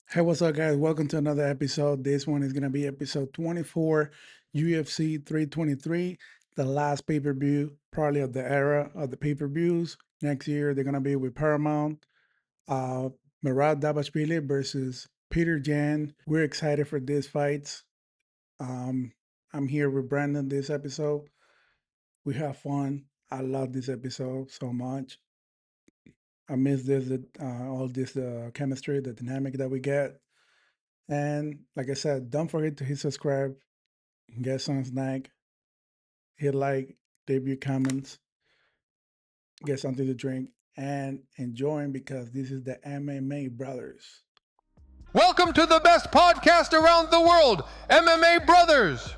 Hey, what's up, guys? Welcome to another episode. This one is going to be episode 24, UFC 323, the last pay per view, probably of the era of the pay per views. Next year, they're going to be with Paramount. Uh, Merab Dvalishvili versus Peter Jan. We're excited for these fights. Um, I'm here with Brandon this episode. We have fun. I love this episode so much. I miss this, all this chemistry, the dynamic that we get. And like I said, don't forget to hit subscribe, get some snack, hit like, leave your comments, get something to drink, and enjoy because this is the MMA Brothers. Welcome to the best podcast around the world, MMA Brothers.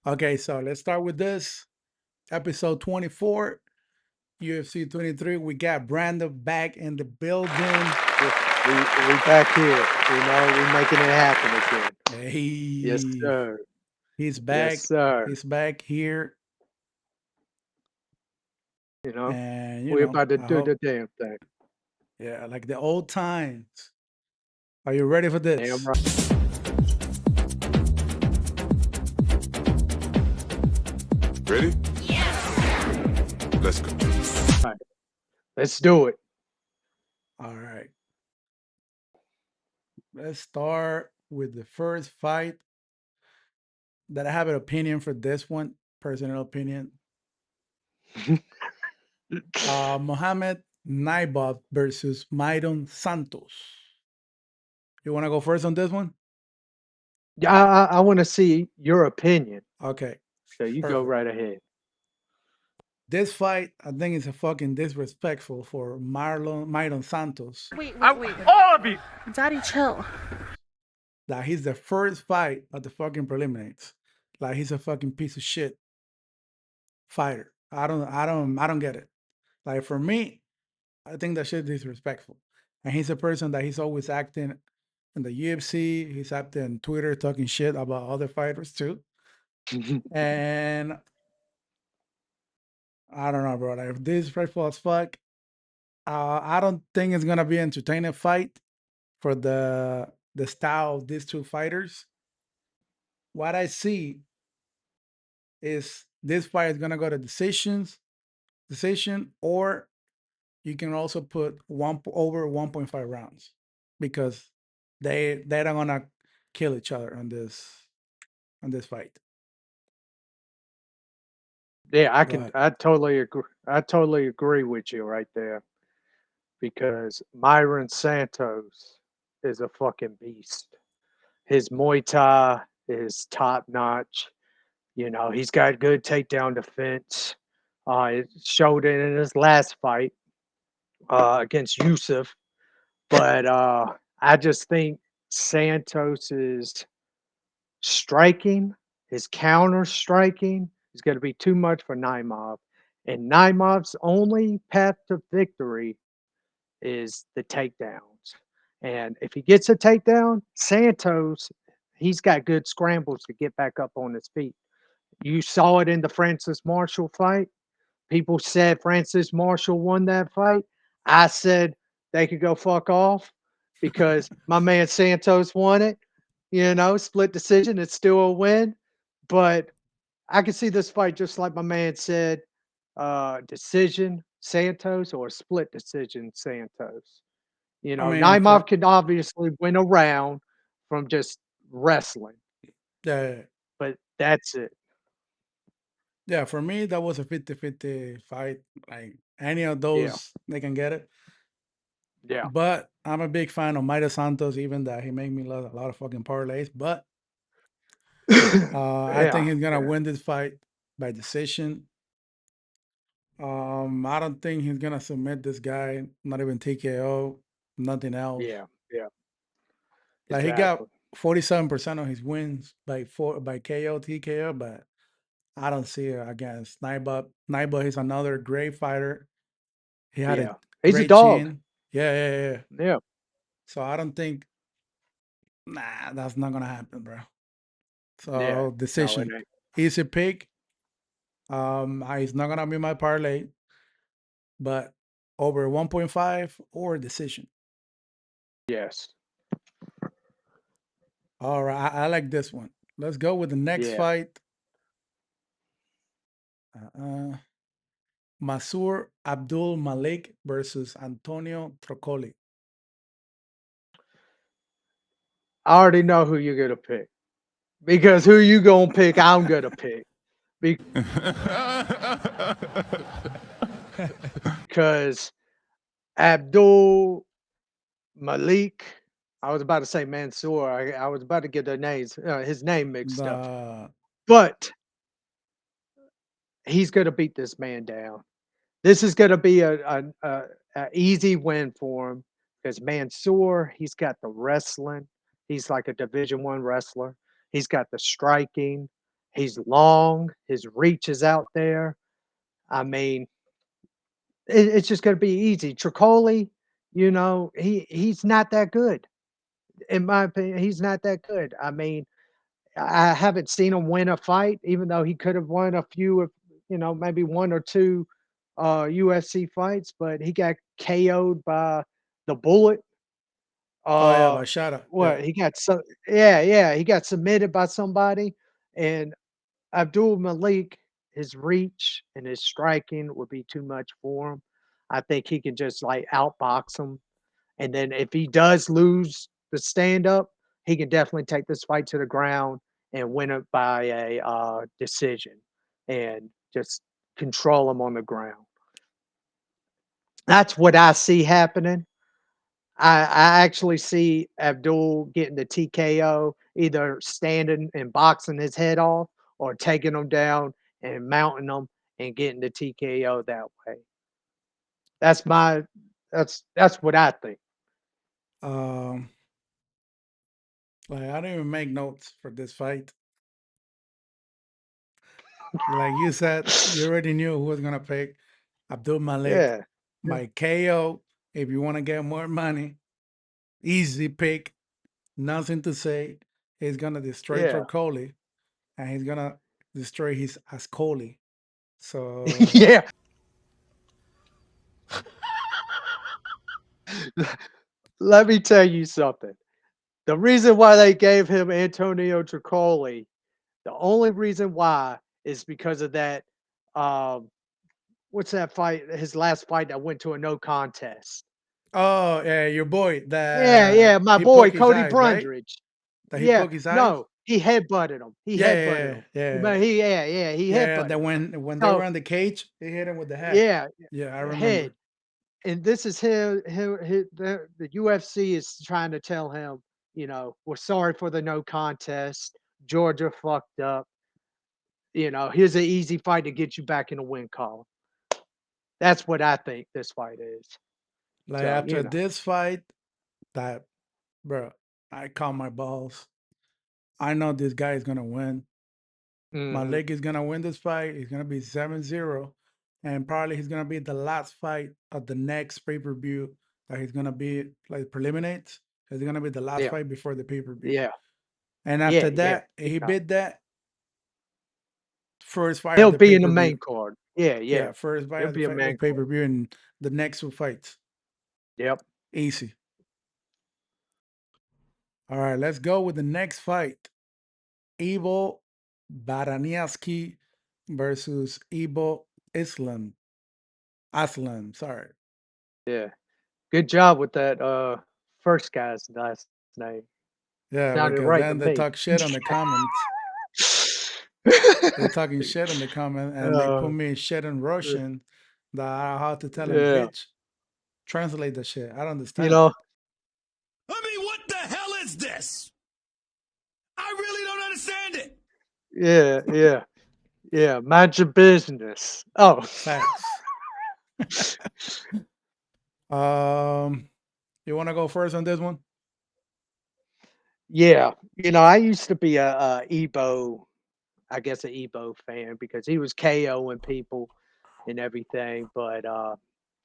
Okay, so let's start with this. Episode 24, UFC 23. We got Brandon back in the building. We back here. We're making it happen again. Hey, Yes, sir. he's back. Yes, sir. He's back here. And we're about to do the damn thing. Yeah, like the old times. Are you ready for this? Damn right. Ready? Yeah. Let's go. All right. Let's do it. All right. Let's start with the first fight that I have an opinion for this one, personal opinion. Mohamed Naimov versus Myron Santos. You want to go first on this one? Yeah, I want to see your opinion. Okay. So you go right ahead. This fight, I think, is a fucking disrespectful for Myron Santos. Wait. All of you! Daddy, chill. That he's the first fight of the fucking preliminaries. Like he's a fucking piece of shit fighter. I don't get it. Like for me, I think that shit is disrespectful. And he's a person that he's always acting in the UFC. He's acting on Twitter talking shit about other fighters too. And I don't know, bro. Like, if disrespectful as fuck, I don't think it's gonna be an entertaining fight for the style of these two fighters. What I see is this fight is gonna go to decision, or you can also put over 1.5 rounds because they're not gonna kill each other on this fight. Yeah, But I totally agree. I totally agree with you right there. Because Myron Santos is a fucking beast. His Muay Thai is top notch. He's got good takedown defense. It showed it in his last fight against Yusuf. But I just think Santos's striking, his counter striking, is going to be too much for Naimov. And Naimov's only path to victory is the takedowns. And if he gets a takedown, Santos, he's got good scrambles to get back up on his feet. You saw it in the Francis Marshall fight. People said Francis Marshall won that fight. I said they could go fuck off because my man Santos won it. Split decision. It's still a win. But I can see this fight just like my man said, decision Santos or split decision Santos. I mean, Naimov can obviously win a round from just wrestling, yeah, but that's it. yeah, for me that was a 50-50 fight. Like any of those, they can get it. Yeah. But I'm a big fan of Maida Santos, even that he made me love a lot of fucking parlays. But I think he's gonna win this fight by decision. I don't think he's gonna submit this guy, not even TKO, nothing else. Yeah. Like he got 47% of his wins by KO, TKO, but I don't see it against Naibab. Naibab is another great fighter. He had a He's a great dog. chin. Yeah. Yeah. So I don't think, that's not gonna happen, bro. So decision, easy pick. It's not gonna be my parlay, but over 1.5 or decision. Yes. All right, I like this one. Let's go with the next Yeah. fight. Uh, Masur Abdul Malik versus Antonio Trocoli. I already know who you're gonna pick. Because who you gonna pick, I'm gonna pick. Because Abdul Malik, I was about to say Mansoor. I was about to get their names, his name mixed up. The But he's gonna beat this man down. This is gonna be a easy win for him because Mansoor, he's got the wrestling. He's like a Division I wrestler. He's got the striking. He's long. His reach is out there. I mean, it's just going to be easy. Trocoli, he's not that good. In my opinion, he's not that good. I mean, I haven't seen him win a fight, even though he could have won a few of, maybe one or two UFC fights, but he got KO'd by the Bullet. oh yeah, by Shada. Yeah. What he got so yeah, he got submitted by somebody, and Abdul Malik, his reach and his striking would be too much for him. I think he can just like outbox him. And then if he does lose the stand up, he can definitely take this fight to the ground and win it by a decision and just control him on the ground. That's what I see happening. I actually see Abdul getting the TKO, either standing and boxing his head off or taking him down and mounting him and getting the TKO that way. That's what I think. Um, like I didn't even make notes for this fight. Like you said, you already knew who was gonna pick Abdul Malik Yeah. by KO. If you want to get more money, easy pick. Nothing to say. He's gonna destroy Yeah. Trocoli, and he's gonna destroy his Ascoli. So Yeah. Let me tell you something. The reason why they gave him Antonio Trocoli, the only reason why is because of that what's that fight? His last fight that went to a no contest. oh yeah, your boy Yeah, that my he boy poked his Cody eyes, right? Brundridge. That he Yeah, poked his eyes. no, he headbutted him. He Yeah, headbutted yeah, him. yeah, But he yeah. headbutted That him. when they were So on the cage, he hit him with the head. yeah, Yeah, I head. remember. And this is the UFC is trying to tell him, we're sorry for the no contest. Georgia fucked up. Here's an easy fight to get you back in the win column. That's what I think this fight is. Like So, after this fight, that bro, I call my balls. I know this guy is gonna win. mhm. Malik is gonna win this fight. He's gonna be 7-0. And probably he's gonna be the last fight of the next pay-per-view that he's gonna be like preliminates. It's gonna be the last Yeah, fight before the pay-per-view. yeah, And yeah, after yeah. that, if he beat that first fight of He'll the be in the main pay-per-view. card. Yeah, Yeah, yeah. first fight He'll of be a the main card. pay-per-view and the next two fights. Yep. Easy. All right, let's go with the next fight. Ivo Baraniewski versus Ivo Aslan, sorry. Yeah. Good job with that first guy's last name. Yeah, Sounded because right to then they me. talk shit on the comments. They're talking shit in the comment and they put uh, me shit in Russian that I have to tell them, yeah. bitch, translate the shit. I don't You understand. know, I mean, what the hell is this? I really don't understand it. yeah. Mind your business. Oh. Facts. You want to go first on this one? Yeah. I used to be a Ebo, I guess an Ebo fan because he was KOing people and everything. But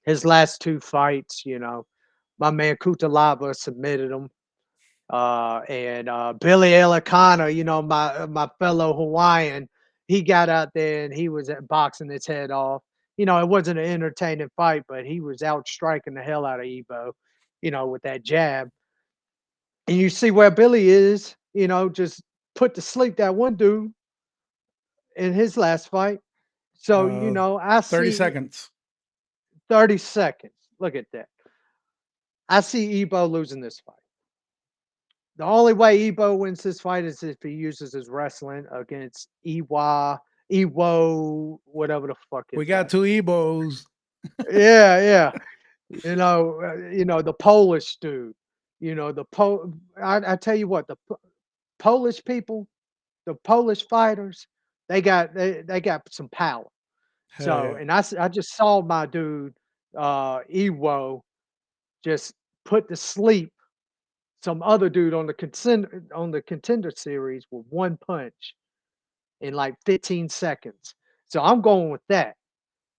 his last two fights, my man Kutalaba submitted him. And Billy Elikana, my fellow Hawaiian, he got out there and he was boxing his head off. You know, it wasn't an entertaining fight, but he was out striking the hell out of Ebo, you know, with that jab. And you see where Billy is, you know, just put to sleep that one dude in his last fight. So, you Uh, know, I 30 see seconds. 30 seconds. Look at that. I see Ebo losing this fight. The only way Ebo wins this fight is if he uses his wrestling against Ewo, whatever the fuck We his got last. two Ebos. Yeah. You know the Polish dude. You know I tell you what, Polish people, the Polish fighters, they got some power. Hell So, yeah. and I just saw my dude Ewo just put to sleep some other dude on the contender series with one punch in like 15 seconds. So I'm going with that.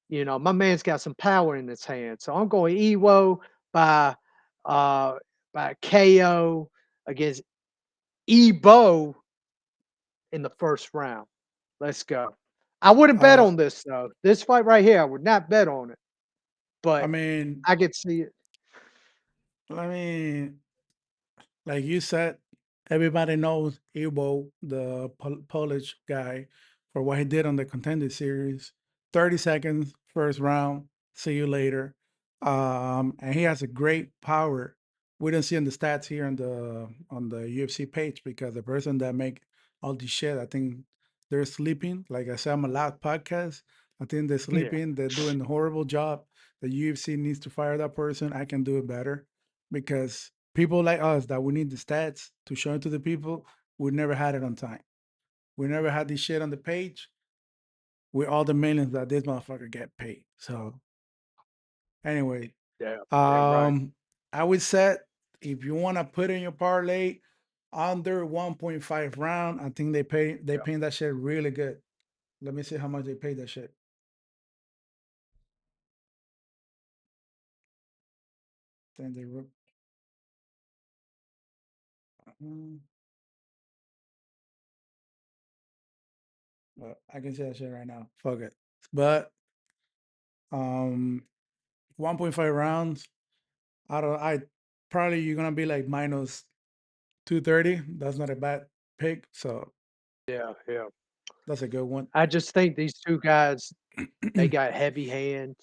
You know, my man's got some power in his hand. So I'm going Ewo by uh by KO against Ebo in the first round. Let's go. I wouldn't bet Uh, on this though. This fight right here, I would not bet on it. I But mean, I could see it. I mean, like you said, everybody knows Iwo, the Polish guy, for what he did on the contender series. 30 seconds, first round. See you later. And he has a great power. We don't see in the stats here on the UFC page because the person that make all this shit, I think they're sleeping. Like I said, I'm a loud podcast. I think they're Yeah. sleeping. They're doing a horrible job. The UFC needs to fire that person. I can do it better because people like us that we need the stats to show it to the people, we never had it on time. We never had this shit on the page with all the millions that this motherfucker get paid. So anyway, Yeah. Damn right. um, I would say if you want to put in your parlay under 1.5 round, I think they Yeah. paying that shit really good. Let me see how much they paid that shit. Then they mm, well, I can see that shit right now. Fuck it. But um 1.5 rounds. I probably you're gonna be like minus 230. That's not a bad pick. So Yeah. Yeah. that's a good one. I just think these two guys, they got heavy hands.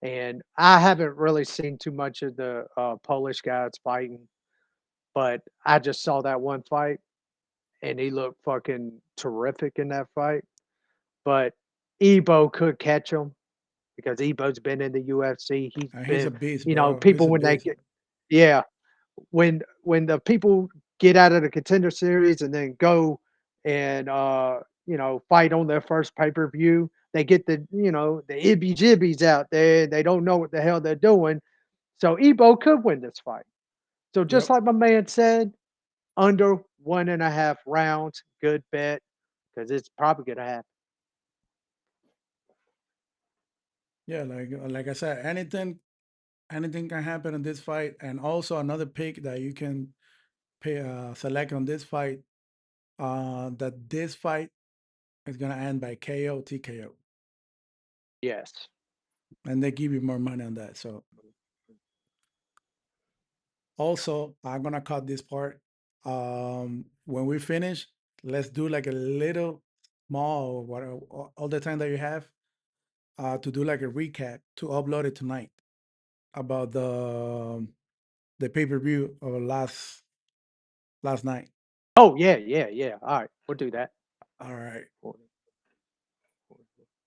And I haven't really seen too much of the Polish guys fighting, but I just saw that one fight and he looked fucking terrific in that fight. But Ebo could catch him because Ebo's been in the UFC. He's He's a been, beast, you know, bro. He's people a when they beast. get, yeah, when the people get out of the contender series and then go and you know fight on their first pay-per-view, they get the the ibby jibbies out there. They don't know what the hell they're doing. So Ebo could win this fight. So just Yep. like my man said, under 1.5 rounds, good bet because it's probably gonna happen. Yeah, like I said, anything can happen in this fight. And also another pick that you can select on this fight, that this fight is gonna end by KO TKO. Yes. And they give you more money on that. So also, I'm gonna cut this part. When we finish, let's do like a little small, what all the time that you have, to do like a recap to upload it tonight about the pay per view of last night. Oh yeah, yeah, yeah. All right, we'll do that. All right.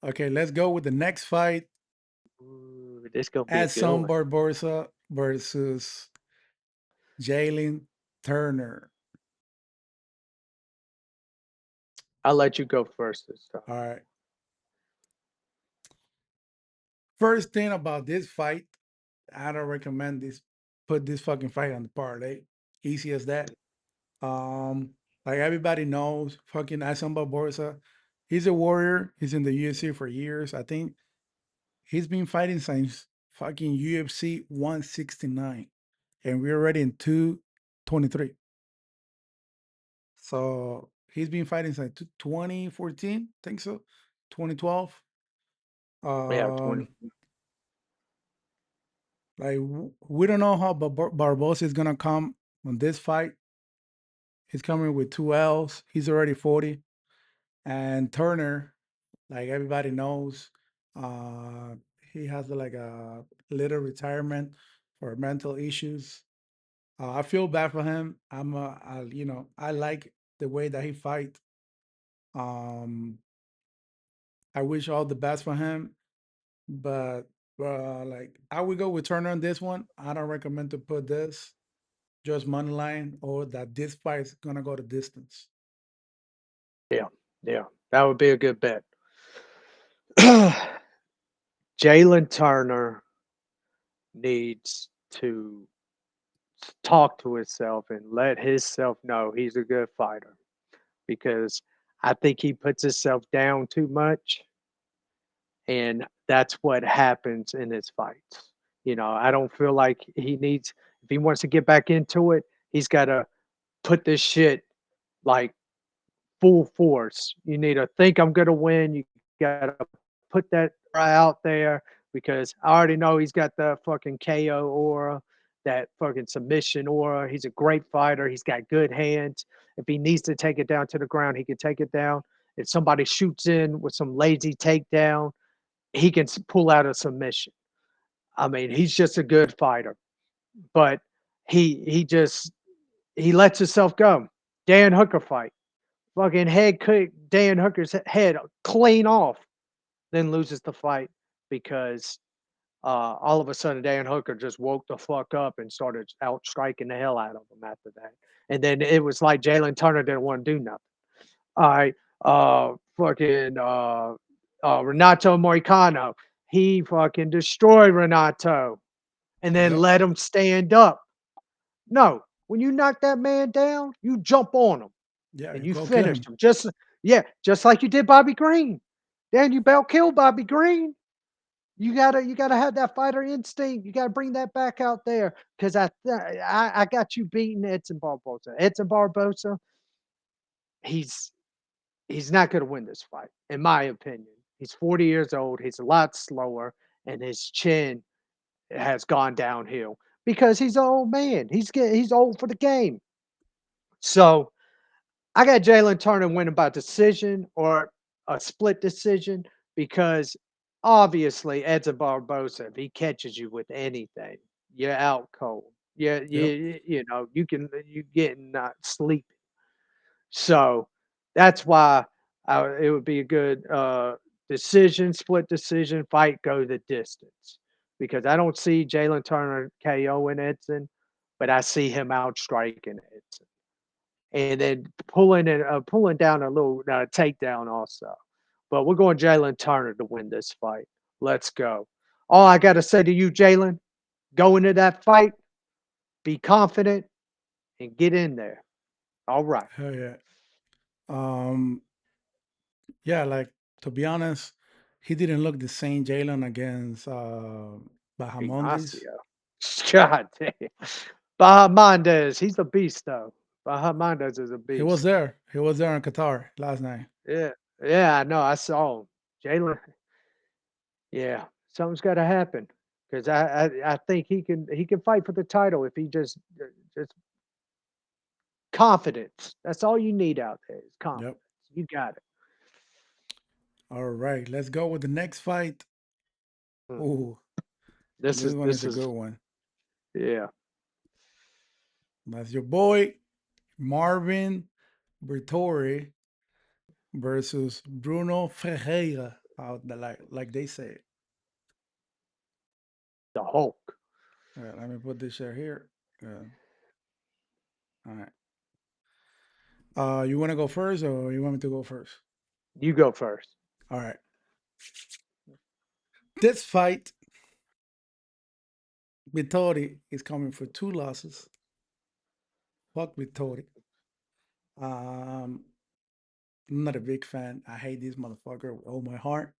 Okay, let's go with the next fight. Ooh, this gonna be a good Aslan one. Barboza versus Jalen Turner. I'll let you go first this time. All right. First thing about this fight, I don't recommend this. Put this fucking fight on the parlay. Easy as that. Um, like everybody knows, fucking Aslan Barboza. He's a warrior. He's in the UFC for years. I think he's been fighting since fucking UFC 169, and we're already in 223. So He's been fighting since 2014, I think so, 2012. Yeah, 20. Like we don't know how Barboza is gonna come on this fight. He's coming with 2 L's. He's already 40, and Turner, like everybody knows, uh, he has like a little retirement for mental issues. I feel bad for him. I like the way that he fight. Um, I wish all the best for him, but like I would go with Turner on this one. I don't recommend to put this just money line or that this fight is gonna go the distance. Yeah, yeah, that would be a good bet. Jalen Turner needs to talk to himself and let himself know he's a good fighter because I think he puts himself down too much, and that's what happens in his fights. I don't feel like he needs if he wants to get back into it, he's got to put this shit like full force. You need to think I'm going to win. You got to put that out there because I already know he's got the fucking KO aura, that fucking submission aura. He's a great fighter. He's got good hands. If he needs to take it down to the ground, he can take it down. If somebody shoots in with some lazy takedown, he can pull out a submission. I mean, he's just a good fighter, but he lets himself go. Dan Hooker fight. Fucking head kick Dan Hooker's head clean off, then loses the fight because all of a sudden Dan Hooker just woke the fuck up and started out striking the hell out of him after that. And then it was like Jalen Turner didn't want to do nothing. All right, Renato Moicano, he fucking destroyed Renato and then Yep. let him stand up. No, when you knock that man down, you jump on him Yeah, and you you go kill finish him. him. Just like you did Bobby Green. Dan, you about killed Bobby Green. You gotta have that fighter instinct. You gotta bring that back out there because I got you beating Edson Barboza. Edson Barboza, he's he's not gonna win this fight, in my opinion. He's 40 years old. He's a lot slower, and his chin has gone downhill because he's an old man. He's old for the game. So I got Jalen Turner winning by decision or a split decision because obviously Edson Barboza, if he catches you with anything, you're out cold. Yeah, Yep. you getting not sleeping. So that's why it would be a good decision, split decision, fight, go the distance. Because I don't see Jalen Turner KOing Edson, but I see him outstriking Edson and then pulling down a little takedown also. But we're going Jalen Turner to win this fight. Let's go. All I got to say to you, Jalen, go into that fight, be confident, and get in there. All right. Hell yeah. Um, yeah, like to be honest, he didn't look the same Jalen against Bahamondes. Ignacio. God damn. Bahamondes, he's a beast, though. Bahamondes is a He was beast. there. He was there in Qatar last night. Yeah. Yeah, I know. I saw him. Jalen, yeah, something's got to happen because I think he can fight for the title if he just confidence. That's all you need out there is Yep. confidence. You got it. All right, let's go with the next fight. Mm. Ooh, This this is one is this a is good one. yeah. That's your boy Marvin Vettori versus Bruno Ferreira. Like they say. The Hulk. Let me put this shit here. All right. You want to go first, or you want me to go first? You go first. All right. This fight, Vettori is coming for 2 losses. Fuck Vettori. I'm not a big fan. I hate this motherfucker with all my heart.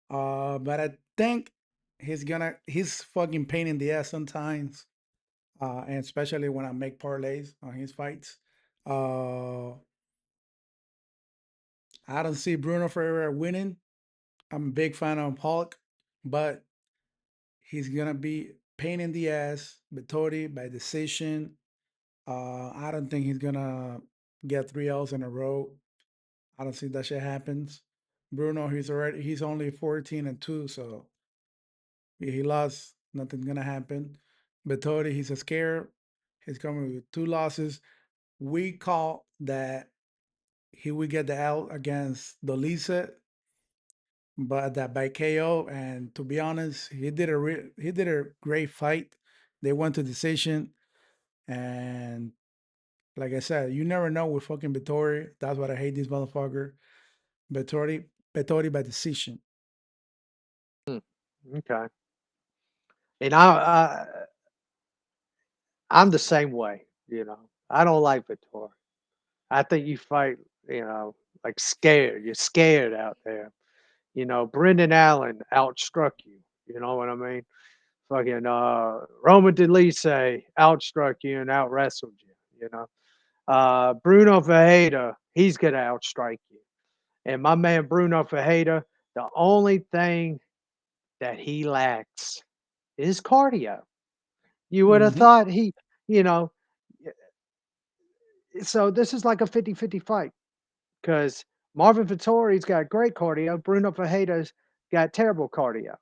But I think he's fucking pain in the ass sometimes. And especially when I make parlays on his fights. Uh, I don't see Bruno Ferreira winning. I'm a big fan of Hulk, but he's gonna be pain in the ass. Vettori by decision. I don't think he's gonna get 3 L's in a row. I don't see that shit happens. Bruno, he's only 14-2, so he lost. Nothing's gonna happen. Vettori, he's a scare. He's coming with 2 losses. We call that he would get the L against Dolise, but that by KO. And to be honest, he did a great fight. They went to decision, and like I said, you never know with fucking Vettori. That's what I hate this motherfucker. Vettori by decision. Okay. And I'm the same way, you know. I don't like Vettori. I think you fight, you know, like scared. You're scared out there. You know, Brendan Allen outstruck you. You know what I mean? Fucking Roman Delise outstruck you and out wrestled you. You know, Bruno Ferreira, he's gonna outstrike you. And my man Bruno Ferreira, the only thing that he lacks is cardio. You would have Mm-hmm. thought he, you know, so this is like a 50-50 fight because Marvin Vittori's got great cardio. Bruno Ferreira's got terrible cardio.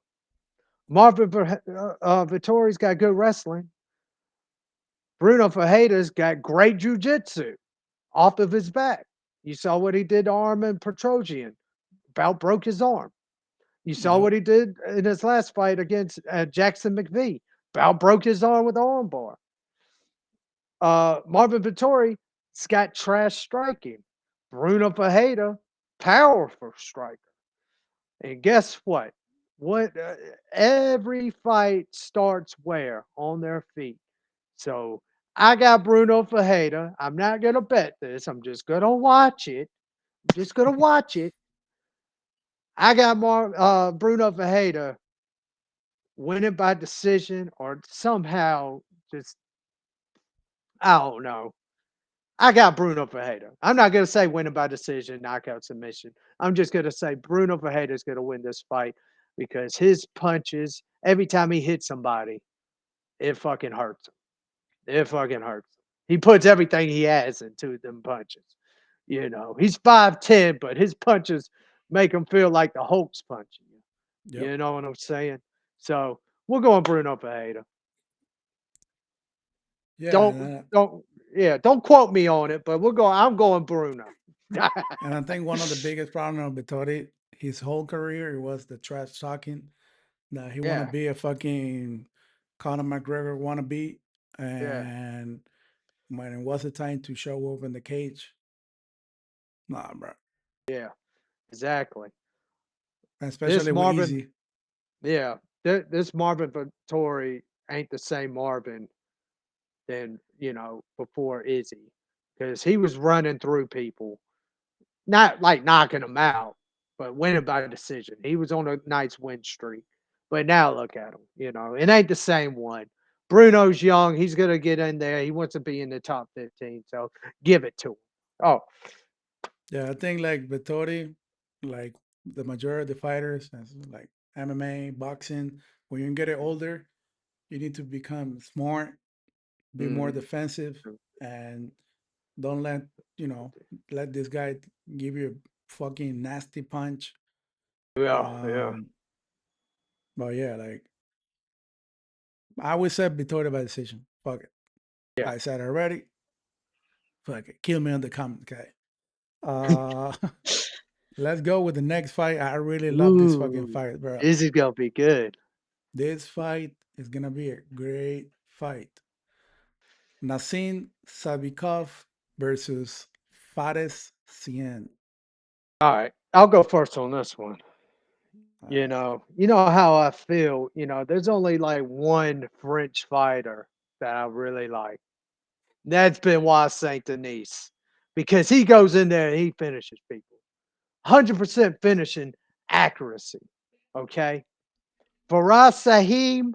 Vittori's got good wrestling. Bruno Ferreira's got great jujitsu off of his back. You saw what he did to Armin Petrosian. About broke his arm. You saw Yep. what he did in his last fight against Jackson McVee. About broke his arm with the armbar. Marvin Vettori's got trash striking. Bruno Ferreira, powerful striker. And guess what? Every fight starts where? On their feet. So I got Bruno Ferreira. I'm not gonna bet this. I'm just gonna watch it. I'm just gonna watch it. I got Bruno Ferreira winning by decision or somehow just I don't know. I got Bruno Ferreira. I'm not gonna say winning by decision, knockout submission. I'm just gonna say Bruno Ferreira is gonna win this fight because his punches, every time he hits somebody, it fucking hurts him. It fucking hurts him. He puts everything he has into them punches. You know, he's 5'10", but his punches make him feel like the Hulk's punching you. Yep. You know what I'm saying? So we're going Bruno Ferreira. Yeah, Don't quote me on it, but I'm going Bruno. and I think one of the biggest problems of Vettori, his whole career, it was the trash talking. That he want to Yeah, be a fucking Conor McGregor wannabe, yeah, and when it was the time to show up in the cage, nah, bro. yeah, exactly. This Especially with Marvin, Easy. yeah, this Marvin Vettori ain't the same Marvin than before Izzy, because he was running through people, not like knocking them out, but winning by decision. He was on a nice win streak, but now look at him. It ain't the same one. Bruno's young. He's gonna get in there. He wants to be in the top 15. So give it to him. Oh, Yeah, I think like Vettori, like the majority of the fighters, like MMA, boxing, when you get it older, you need to become smart, be more mm, defensive, and don't let this guy give you a fucking nasty punch. yeah, yeah, Um, but yeah, like I would say Vittoria by decision. Fuck it. yeah. I said it already. Fuck it. Kill me on the comment, guy. Uh, let's go with the next fight. I really love this fucking Ooh, fight, bro. this is gonna be good. This fight is gonna be a great fight. Nassim Sadykhov versus Fares Cien. All right, I'll go first on this one. All You right. know, you know how I feel. There's only like one French fighter that I really like. That's Benoit Saint Denis, because he goes in there and he finishes people. 100% finishing accuracy. Okay. Faraz Sahim,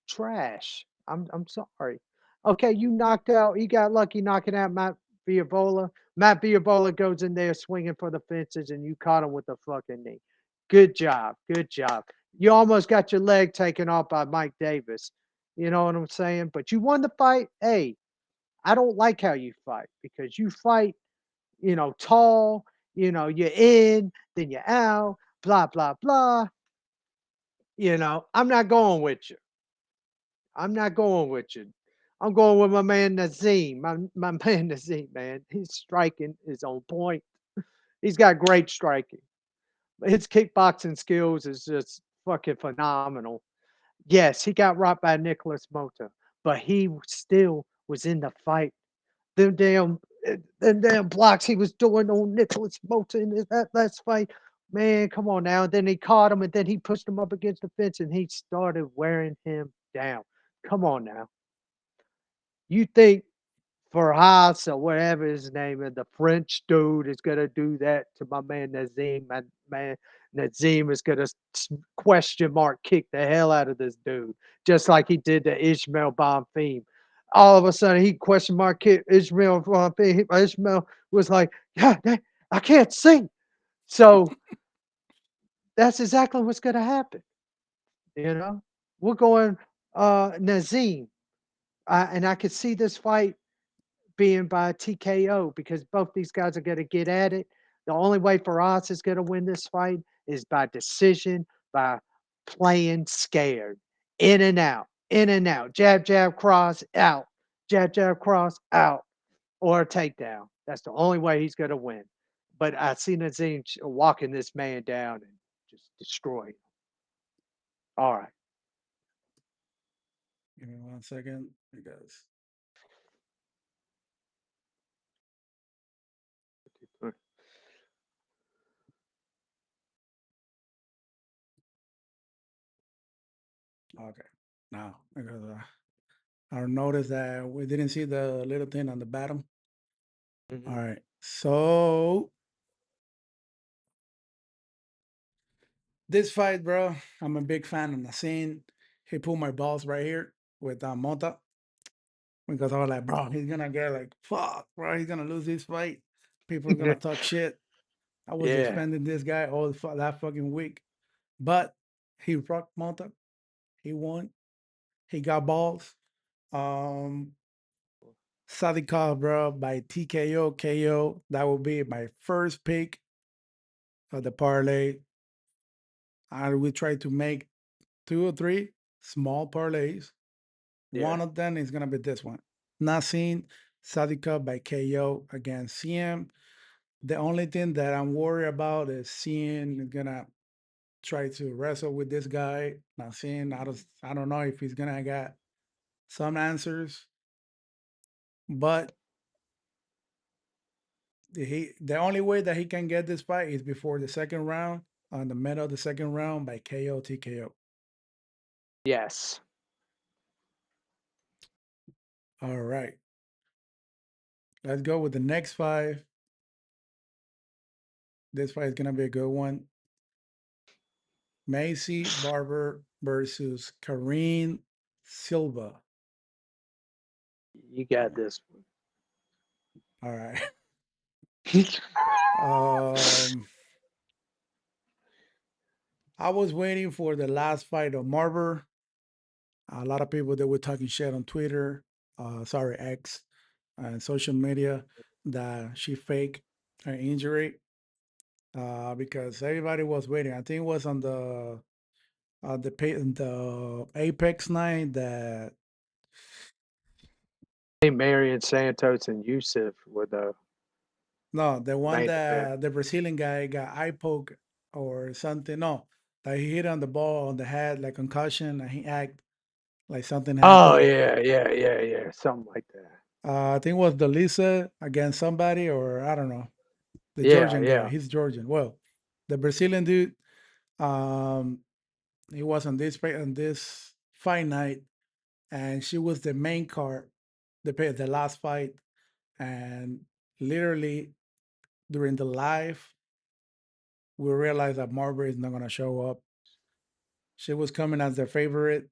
trash. I'm sorry. Okay, you got lucky knocking out Matt Villavola, Matt Biabola goes in there swinging for the fences, and you caught him with a fucking knee. Good job. Good job. You almost got your leg taken off by Mike Davis. You know what I'm saying? But you won the fight. Hey, I don't like how you fight because you fight, tall, you're in, then you're out, blah, blah, blah. I'm not going with you. I'm not going with you. I'm going with my man Nazim. My man Nazim, man. His striking is on point. He's got great striking. His kickboxing skills is just fucking phenomenal. Yes, he got rocked by Nicholas Mota, but he still was in the fight. Them damn blocks he was doing on Nicholas Mota in that last fight. Man, come on now. And then he caught him and then he pushed him up against the fence and he started wearing him down. Come on now. You think Haas or whatever his name is, the French dude is going to do that to my man Nazim. My man Nazim is going to question mark kick the hell out of this dude, just like he did to Ismail Bonfim. All of a sudden, he question mark kicked Ismail Bonfim. Ismail was like, "Yeah, I can't see." So that's exactly what's going to happen. We're going Nazim, and I could see this fight being by TKO because both these guys are going to get at it. The only way for us is going to win this fight is by decision, by playing scared. In and out. Jab, jab, cross, out. Jab, jab, cross, out. Or a takedown. That's the only way he's going to win. But I see Nazim walking this man down and just destroying him. All right. Give me 1 second because okay. Now because I noticed that we didn't see the little thing on the bottom. Mhm. All right. So this fight, bro, I'm a big fan of Nassim. He pulled my balls right here with Mota because I was like, bro, he's gonna get like, fuck, bro, he's gonna lose this fight. People are gonna talk shit. I was Yeah. defending this guy all that fucking week, but he rocked Mota. He won. He got balls. Um, Sadykhov, bro, by TKO, KO. That will be my first pick of the parlay. I will try to make 2 or 3 small parlays. Yeah. One of them is gonna be this one. Nassim Sadykhov by KO against CM. The only thing that I'm worried about is CM is gonna try to wrestle with this guy. Nassim, I don't know if he's gonna get some answers, but the only way that he can get this fight is before the second round, on the middle of the second round by KO TKO. Yes. All right. Let's go with the next 5. This fight is gonna be a good one. Macy Barber versus Karine Silva. You got this All right. one. I was waiting for the last fight of Barber. A lot of people that were talking shit on Twitter, sorry X, and social media that she faked her injury because everybody was waiting. I think it was on the Apex night that Marion Santos and Yusuf were the no, the one main event. that the Brazilian guy got eye poke or something. No, that he hit on the ball on the head like concussion and he act like something Oh happened. yeah, something like that. I think it was the Lisa against somebody or I don't know. The Yeah, Georgian guy. yeah. He's Georgian. Well, the Brazilian dude, um, he was on this fight night, and she was the main card, the last fight, and literally during the live, we realized that Marbury is not gonna show up. She was coming as their favorite.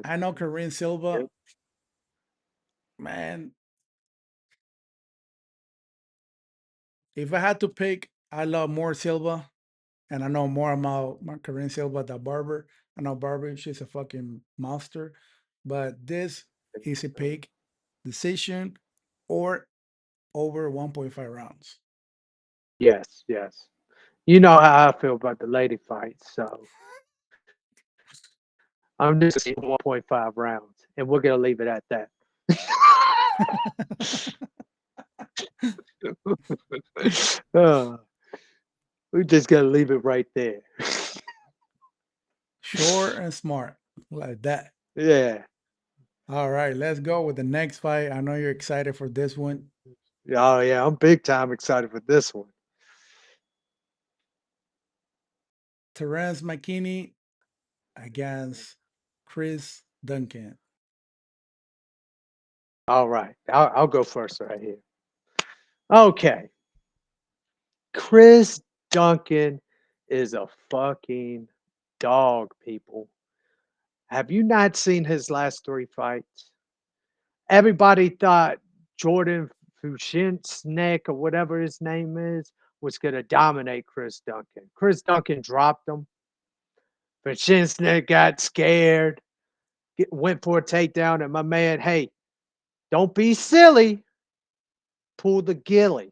I know Karine Silva, Yep. man. If I had to pick, I love more Silva, and I know more about my Corinne Silva than Barber. I know Barber, she's a fucking monster, but this is a pick decision or over 1.5 rounds. Yes, yes. You know how I feel about the lady fights, so I'm just saying 1.5 rounds, and we're gonna leave it at that. uh, we're just gonna leave it right there. Short and smart, like that. Yeah. All right, let's go with the next fight. I know you're excited for this one. Oh yeah, I'm big time excited for this one. Terrence McKinney against Chris Duncan. All right, I'll go first right here. Okay, Chris Duncan is a fucking dog, people. Have you not seen his last 3 fights? Everybody thought Jordan Fushensnek or whatever his name is was going to dominate Chris Duncan. Chris Duncan dropped him. Fushensnek got scared, went for a takedown, and my man, hey, don't be silly, pull the gilly.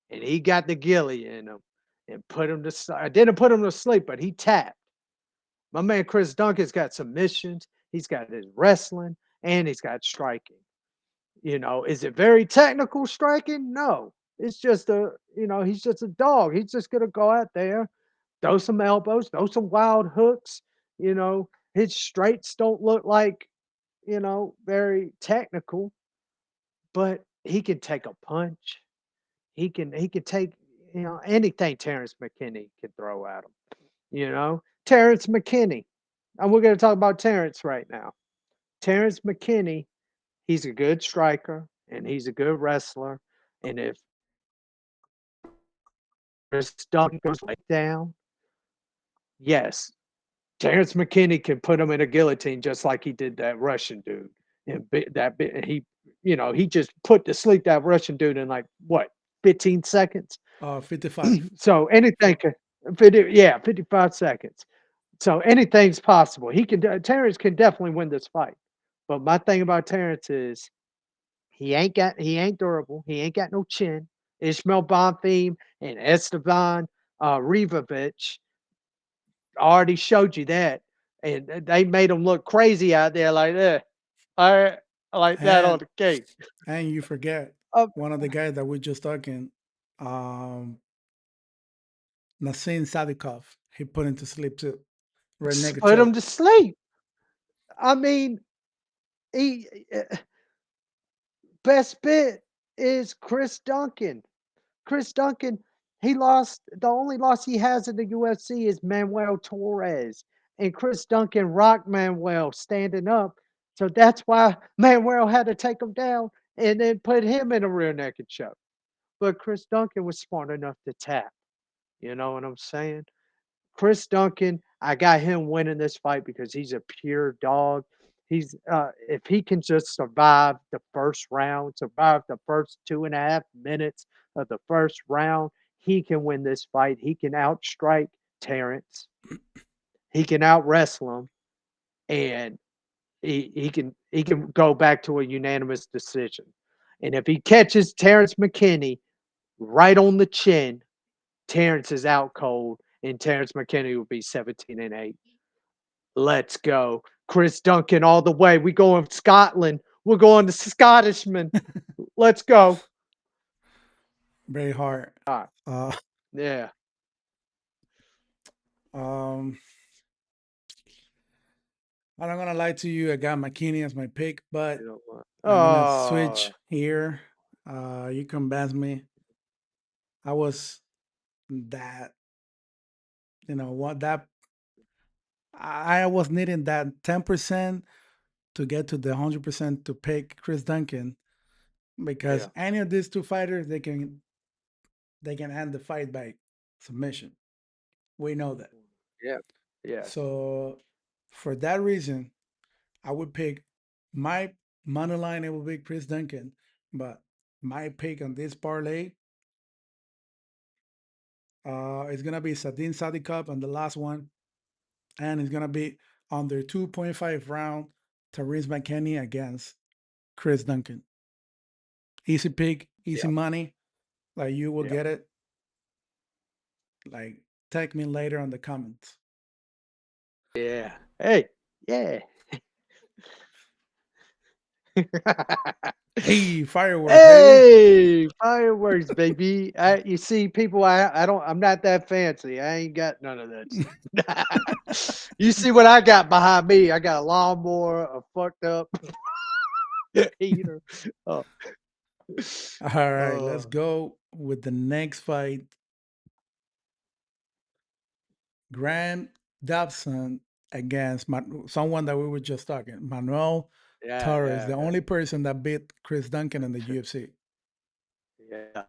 And he got the gilly in him and put him to sleep. I didn't put him to sleep, but he tapped. My man Chris Duncan's got submissions. He's got his wrestling and he's got striking. Is it very technical striking? No. It's just he's just a dog. He's just gonna go out there, throw some elbows, throw some wild hooks. His straights don't look like, very technical, but he can take a punch. He can take, anything Terrence McKinney can throw at him. Terrence McKinney. And we're gonna talk about Terrence right now. Terrence McKinney, he's a good striker and he's a good wrestler. And if Chris Duncan goes like down, yes, Terrence McKinney can put him in a guillotine just like he did that Russian dude. And he just put to sleep that Russian dude in like what, 15 seconds. 55. So anything can, 55 seconds. So anything's possible. Terrence can definitely win this fight. But my thing about Terrence is he ain't durable. He ain't got no chin. Ishmael Bonfim and Esteban Rivovich already showed you that. And they made him look crazy out there like that. Like that on And the gate. and you forget Um, one of the guys that we just talking, Nassim Sadykhov. He put him to sleep too. Red naked put him choke. to sleep. I mean, he best bit is Chris Duncan. Chris Duncan, the only loss he has in the UFC is Manuel Torres. And Chris Duncan rocked Manuel standing up. So that's why Manuel had to take him down and then put him in a rear naked choke. But Chris Duncan was smart enough to tap. You know what I'm saying? Chris Duncan, I got him winning this fight because he's a pure dog. If he can just survive the first round, survive the first 2.5 minutes of the first round, he can win this fight. He can outstrike Terrence. He can out wrestle him, and he can go back to a unanimous decision. And if he catches Terrence McKinney right on the chin, Terrence is out cold, and Terrence McKinney will be 17-8. Let's go. Chris Duncan all the way. We going Scotland. We're going to Scottishman. Let's go. Very hard. All right. Uh, Yeah. um, I'm not gonna lie to you. I got McKinney as my pick, but I'm gonna Oh, switch here. You convinced me. I was that, what that I was needing that 10% to get to the 100% to pick Chris Duncan because yeah. any of these two fighters they can end the fight by submission. We know that. Yeah. Yes. So for that reason, I would pick my money line. It would be Chris Duncan, but my pick on this parlay It's gonna be Sadykhov on the last one, and it's gonna be on their 2.5 round. Terrence McKinney against Chris Duncan. Easy pick, easy Yeah. money. Like you will Yeah. get it. Like tag me later on the comments. Yeah. Hey. Yeah. Hey, fireworks, baby. Hey, fireworks, baby. You see, people, I'm not that fancy. I ain't got none of that. You see what I got behind me? I got a lawnmower, a fucked up heater. Oh, All right, let's uh, go with the next fight. Grant Dawson against someone that we were just talking, Manuel yeah, Torres, yeah, the only person that beat Chris Duncan in the UFC. yeah.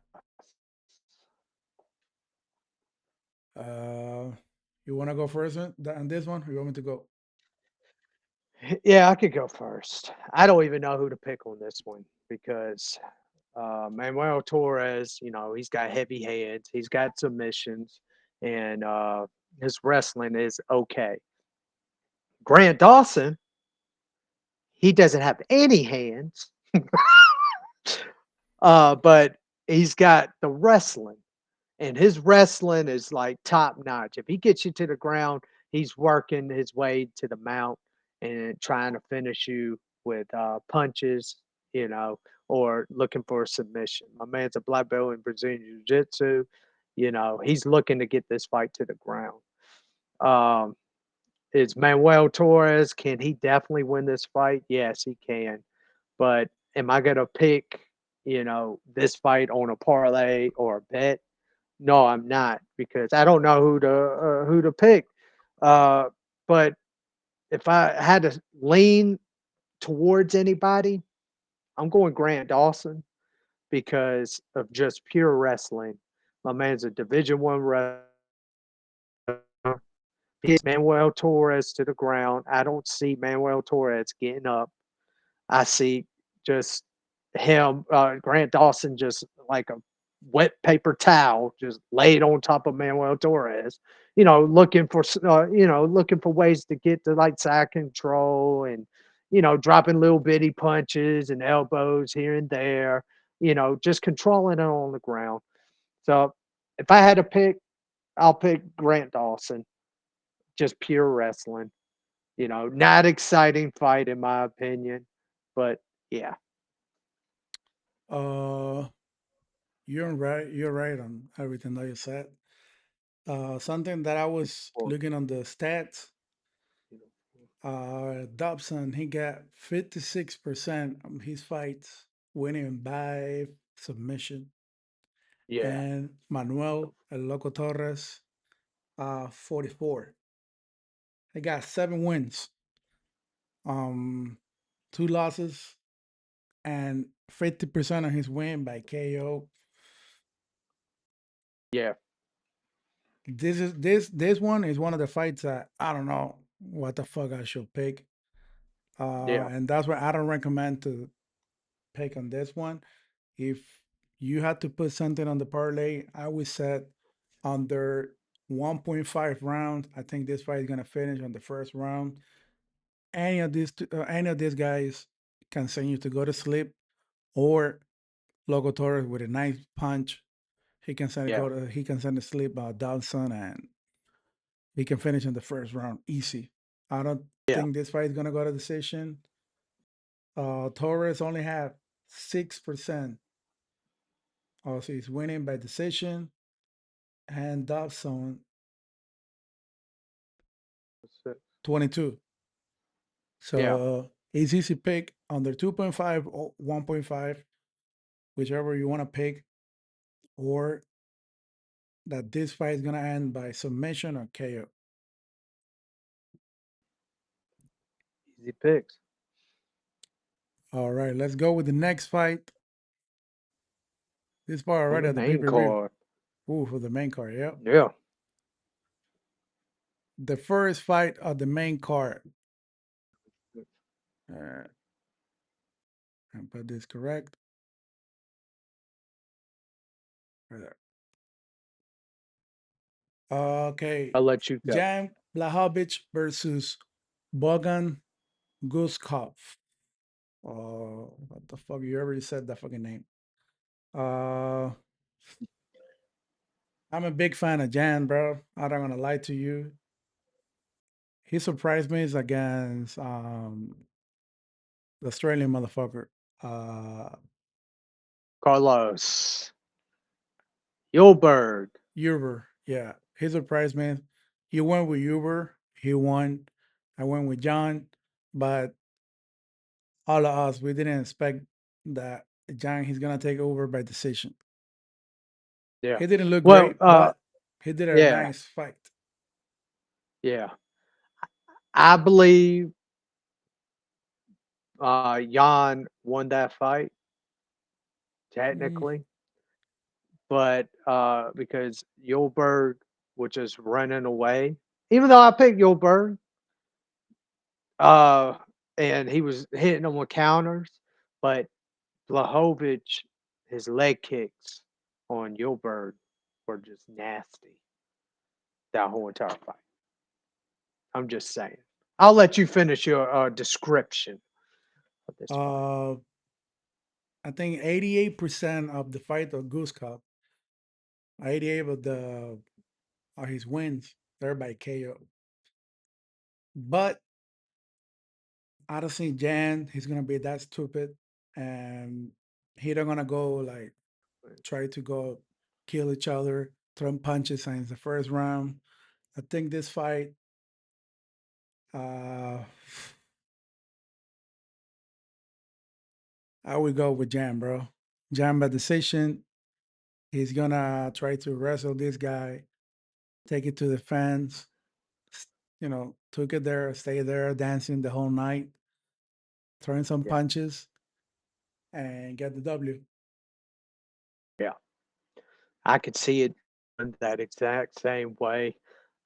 Uh, you want to go first on this one? Or you want me to go? Yeah, I could go first. I don't even know who to pick on this one because Manuel Torres, he's got heavy hands, he's got submissions, and his wrestling is okay. Grant Dawson, he doesn't have any hands, but he's got the wrestling, and his wrestling is like top notch. If he gets you to the ground, he's working his way to the mount and trying to finish you with punches, or looking for a submission. My man's a black belt in Brazilian Jiu Jitsu. He's looking to get this fight to the ground. Um, is Manuel Torres, can he definitely win this fight? Yes, he can. But am I going to pick, this fight on a parlay or a bet? No, I'm not because I don't know who to pick. Uh, but if I had to lean towards anybody, I'm going Grant Dawson because of just pure wrestling. My man's a Division 1 wrestler. He hits Manuel Torres to the ground. I don't see Manuel Torres getting up. I see just him, Grant Dawson, just like a wet paper towel, just laid on top of Manuel Torres. Looking for ways to get to like side control and dropping little bitty punches and elbows here and there. Just controlling it on the ground. So if I had to pick, I'll pick Grant Dawson. Just pure wrestling. Not exciting fight in my opinion, but yeah. Uh, you're right. You're right on everything that you said. Something that I was Or, looking on the stats. Dobson, he got 56% of his fights winning by submission. yeah, And Manuel El Loco Torres, 44. He got 7 wins, um, 2 losses, and 50% of his win by KO. yeah, This one is one of the fights that I don't know what the fuck I should pick. yeah, And that's why I don't recommend to pick on this one. If you had to put something on the parlay, I would set under 1.5 rounds. I think this fight is gonna finish on the first round. Any of these guys can send you to go to sleep, or Loco Torres with a nice punch, yeah, he can send to sleep Dawson, and he can finish in the first round easy. I don't yeah, think this fight is gonna go to decision. Torres only have 6% of his winning by decision, and Dawson that's it. 22. Yeah, So it's easy pick under 2.5 or 1.5, whichever you want to pick, or that this fight is gonna end by submission or KO. easy picks All right, let's go with the next fight. This part on already the at the main pay-per-view. card. Ooh, for the main card, yeah. Yeah, The first fight of the main card. Uh, and put this correct. Right there. Okay. I'll let you go. Jan Blachowicz versus Bogan Guskov. What the fuck? You already said that fucking name. I'm a big fan of Jan, bro. I'm not gonna lie to you. He surprised me against the Australian motherfucker. Carlos. Yulberg. Uber. Yeah. He surprised me. He went with Uber. He won. I went with John. But all of us, we didn't expect that John he's gonna take over by decision. Yeah. He didn't look Well, great, but he did a yeah. nice fight. Yeah. I believe Jan won that fight, Mm, technically. But because Yulberg was just running away, even though I picked Yulberg, and he was hitting them with counters, but Blachowicz, his leg kicks on Yulberg were just nasty that whole entire fight. I'm just saying. I'll let you finish your description of this fight. I think 88% of the fight of Goose Cup, 88 of his wins, they're by KO. But I don't think Jan he's gonna be that stupid, and he don't gonna go like try to go kill each other, throw punches in the first round. I think this fight, uh, I would go with Jan, bro. Jan by decision. He's gonna try to wrestle this guy, take it to the fence. Took it there, stay there, dancing the whole night, throwing some Yeah, punches, and get the W. yeah. I could see it in that exact same way.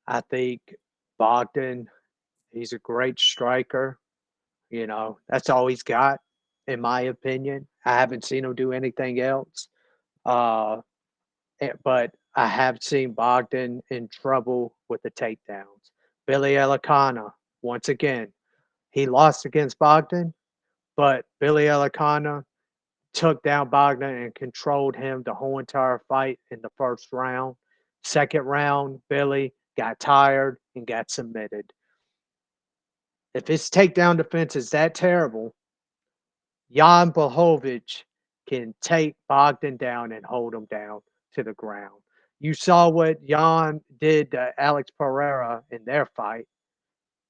I think Bogdan, he's a great striker. That's all he's got, in my opinion. I haven't seen him do anything else. Uh, but I have seen Bogdan in trouble with the takedowns. Billy Elicana, once again, he lost against Bogdan, but Billy Elicana took down Bogdan and controlled him the whole entire fight in the first round. Second round, Billy got tired and got submitted. If his takedown defense is that terrible, Jan Blachowicz can take Bogdan down and hold him down to the ground. You saw what Jan did to Alex Pereira in their fight.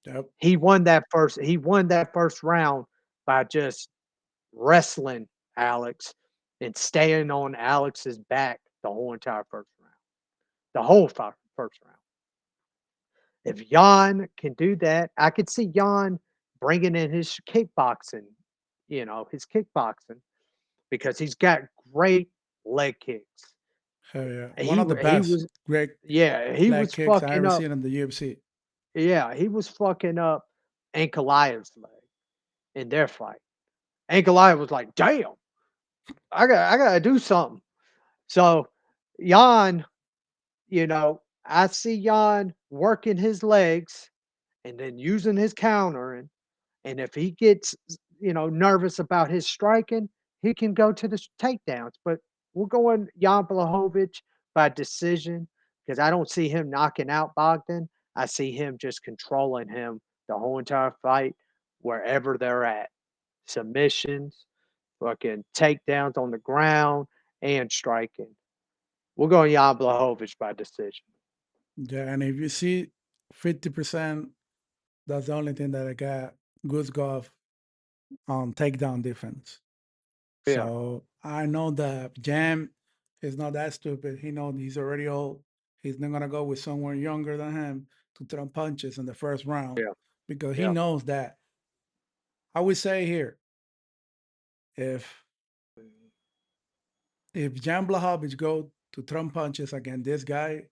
Yep. He won that first round by just wrestling Alex and staying on Alex's back the whole entire first round. The whole first round. If Jan can do that, I could see Jan bringing in his kickboxing, his kickboxing because he's got great leg kicks. Hell yeah. One He of the he best. was Great yeah, he leg was kicks I fucking ever up. seen in the UFC. Yeah, he was fucking up Ankalaev's leg in their fight. Ankalaev was like, "Damn, I gotta do something." So Jan, I see Jan working his legs and then using his countering. And if he gets, nervous about his striking, he can go to the takedowns. But we're going Jan Blachowicz by decision because I don't see him knocking out Bogdan. I see him just controlling him the whole entire fight, wherever they're at. Submissions, fucking takedowns on the ground, and striking. We're going Jan Blachowicz by decision. Yeah, and if you see 50%, that's the only thing that I got Guskov on takedown defense. Yeah, So I know that Jam is not that stupid. He knows he's already old. He's not gonna go with someone younger than him to throw punches in the first round yeah, because he yeah, knows that. I would say here, if Jan Blachowicz go to throw punches against this guy,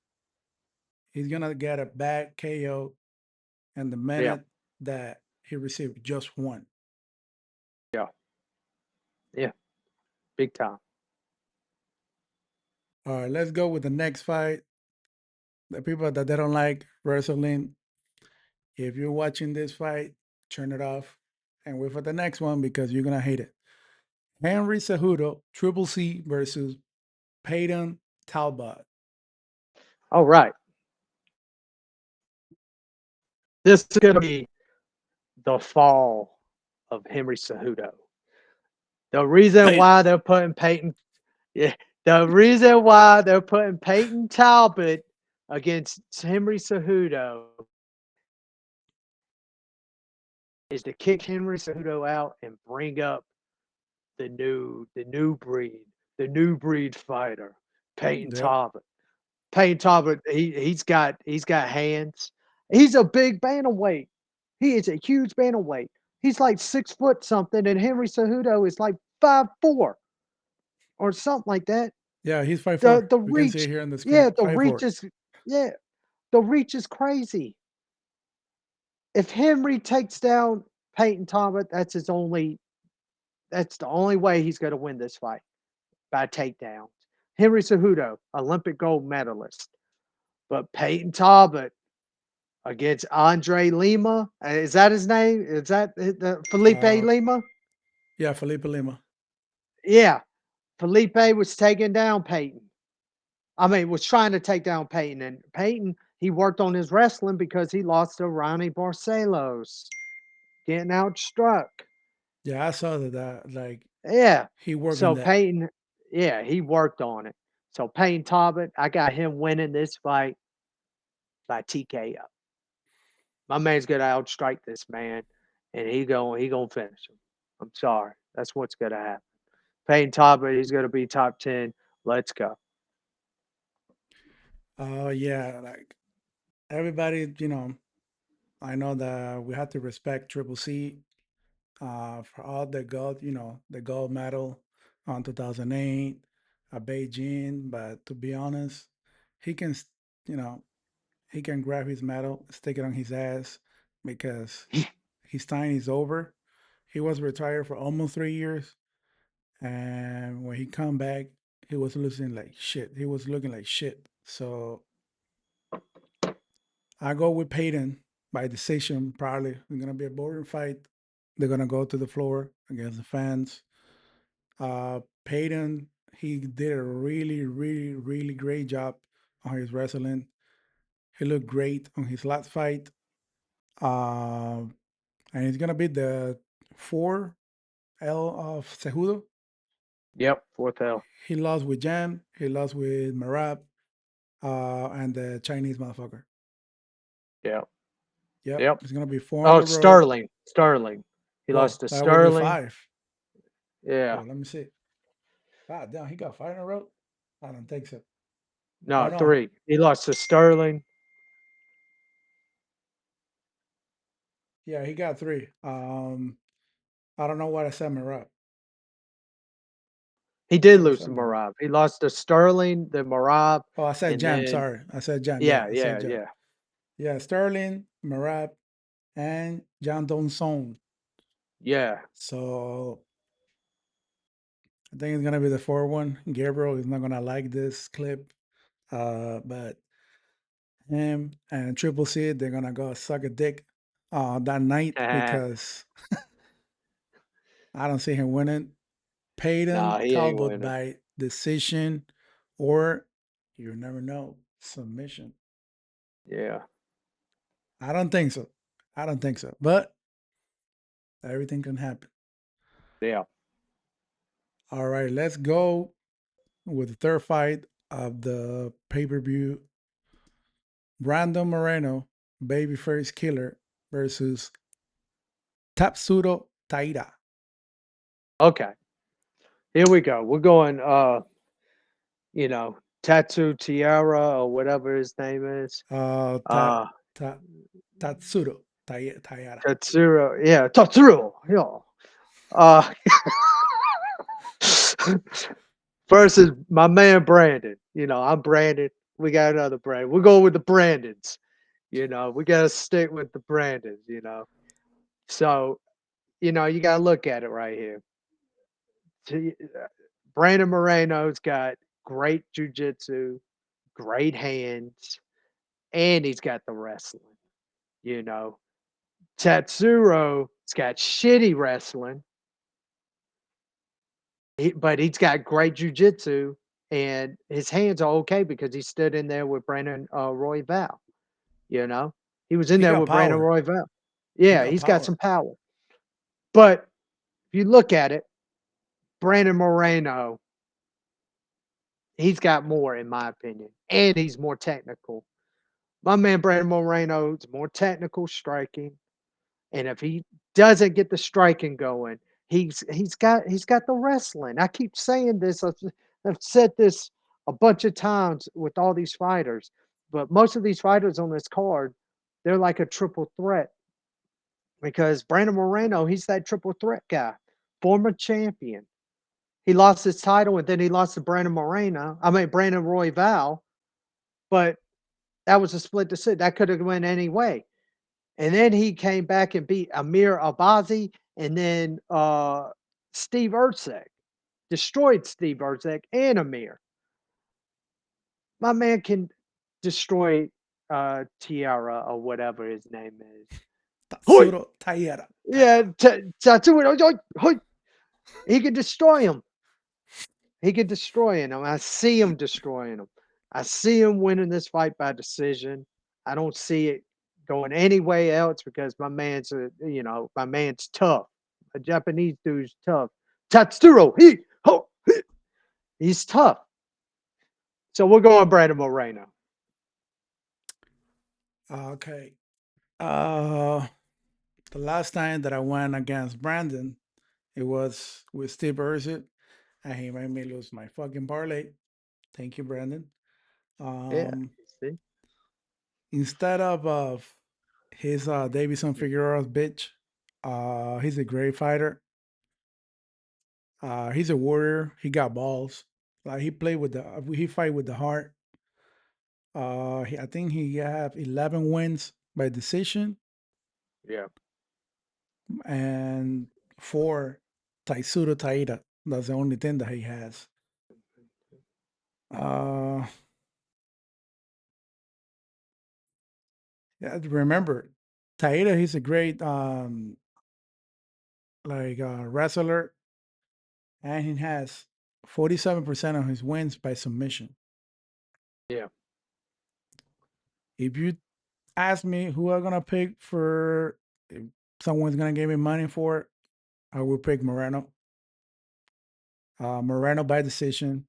he's gonna get a bad KO in the yeah, minute that he received just one. yeah, yeah. Big time. All right, let's go with the next fight. the people that they don't like wrestling, if you're watching this fight, turn it off and wait for the next one because you're gonna hate it. Henry Cejudo, Triple C versus Peyton Talbott. All right. This is going to be the fall of Henry Cejudo. The reason why they're putting Peyton Talbot against Henry Cejudo is to kick Henry Cejudo out and bring up the new breed fighter, Peyton Yep. Talbot. Peyton Talbot, he's got hands. He's a big bantamweight. He is a huge bantamweight. He's like 6 foot something, and Henry Cejudo is like 5'4" or something like that. Yeah, he's 5'4". The We can see reach, it here on the yeah, screen. 5'4". the reach is crazy. If Henry takes down Peyton Talbot, that's the only way he's going to win this fight, by takedowns. Henry Cejudo, Olympic gold medalist. But Peyton Talbot against Andre Lima. Is that his name? Is that Felipe Lima? Yeah, Felipe Lima. Yeah. Felipe was taking down Peyton. Was trying to take down Peyton. And Peyton, he worked on his wrestling because he lost to Ronnie Barcelos, getting outstruck. Yeah, I saw that. Like, Yeah. he worked on So that. Peyton, yeah, he worked on it. So Peyton Talbot, I got him winning this fight by TKO. My man's gonna outstrike this man, and he gonna finish him. I'm sorry, that's what's gonna happen. Peyton Talbot, he's gonna be top 10. Let's go. Oh yeah, like everybody, I know that we have to respect Triple C for all the gold, the gold medal on 2008 at Beijing. But to be honest, he can, you know, he can grab his medal, stick it on his ass because his time is over. He was retired for almost 3 years, and when he come back, he was losing like shit. He was looking like shit. So I go with Peyton by decision. Probably it's gonna be a boring fight. They're gonna go to the floor against the fans. Peyton, he did a really, really, really great job on his wrestling. He looked great on his last fight. Uh, and he's gonna be the 4L of Cejudo. Yep, 4th L. He lost with Jam. He lost with Merab, and the Chinese motherfucker. Yep, Yep, yep. it's gonna be four in Oh, a row. Sterling. He lost Well, to that would be Sterling. 5. Yeah. Well, let me see. God damn, he got 5 in a row? I don't think so. Oh, No, no. 3. He lost to Sterling. Yeah, he got 3. I don't know what I said, Merab. He did What I lose said, to Merab. Merab. He lost to Sterling, then Merab, Oh, I said and Jam. then Sorry, I said Jam. Yeah, yeah, I said yeah, Jam. yeah. Yeah, Sterling, Merab, and John Dawson. Yeah. So I think it's gonna be the 4-1. Gabriel is not gonna like this clip, but him and Triple C, they're gonna go suck a dick that night because I don't see him winning. Nah, Peyton he ain't Talbot winning. by decision, or you never know, submission. Yeah. I don't think so. I don't think so. But everything can happen. Yeah. All right, let's go with the third fight of the pay-per-view. Brandon Moreno, Babyface Killer versus Tapsudo Taira. Okay. Here we go. We're going Tattoo Tiara or whatever his name is. Ta, ta, Tatsuro Taira. Tatsuro. Yeah, Tatsuro. Yeah. Uh versus my man Brandon. I'm Brandon. We got another Brandon. We're going with the Brandons. We gotta stick with the Brandons, So, you gotta look at it right here. Brandon Moreno's got great jujitsu, great hands, and he's got the wrestling. You know, Tatsuro's got shitty wrestling, but he's got great jujitsu, and his hands are okay because he stood in there with Brandon Royval. You know, he was in He there got with Brandon power. Royval. He Yeah, got he's got power. some power. But if you look at it, Brandon Moreno, he's got more, in my opinion, and he's more technical. My man Brandon Moreno is more technical striking, and if he doesn't get the striking going, he's got the wrestling. I keep saying this. I've said this a bunch of times with all these fighters, but most of these fighters on this card, they're like a triple threat because Brandon Moreno, he's that triple threat guy, former champion. He lost his title and then he lost to Brandon Royval, but that was a split decision. That could have went any way. And then he came back and beat Amir Abazi and then Steve Erceg. Destroyed Steve Erceg and Amir. My man can destroy Tiara or whatever his name is. Tatsuro Taira. Yeah, he can destroy him. He can destroy him. I see him destroying him. I see him winning this fight by decision. I don't see it going any way else because my man's tough. A Japanese dude's tough. Tatsuro, he's tough. So we're going Brandon Moreno. Okay. The last time that I went against Brandon, it was with Steve Ursit, and he made me lose my fucking parlay. Thank you, Brandon. Yeah. Um, See? instead of his Davison Figueroa's bitch, he's a great fighter. He's a warrior. He got balls. Like he fight with the heart. I think he have 11 wins by decision Yeah. and 4 Taisuro Taira. That's the only thing that he has. Uh, yeah, remember, Taira, he's a great wrestler, and he has 47% of his wins by submission. Yeah. If you ask me who I'm gonna pick for, if someone's gonna give me money for it, I will pick Moreno. Moreno by decision,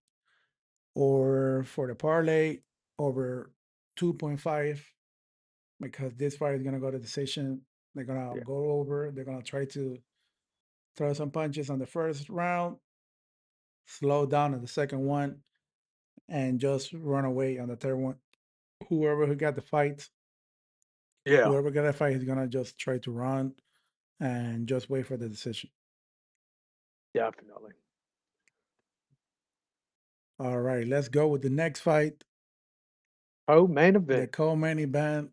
or for the parlay over 2.5, because this fight is gonna go to decision. They're gonna Yeah. go over. They're gonna try to throw some punches on the first round, slow down on the second one, and just run away on the third one. Whoever who got the fight, Yeah. whoever got the fight is gonna just try to run and just wait for the decision. Definitely. All right, let's go with the next fight. Oh, main The event. co-main event.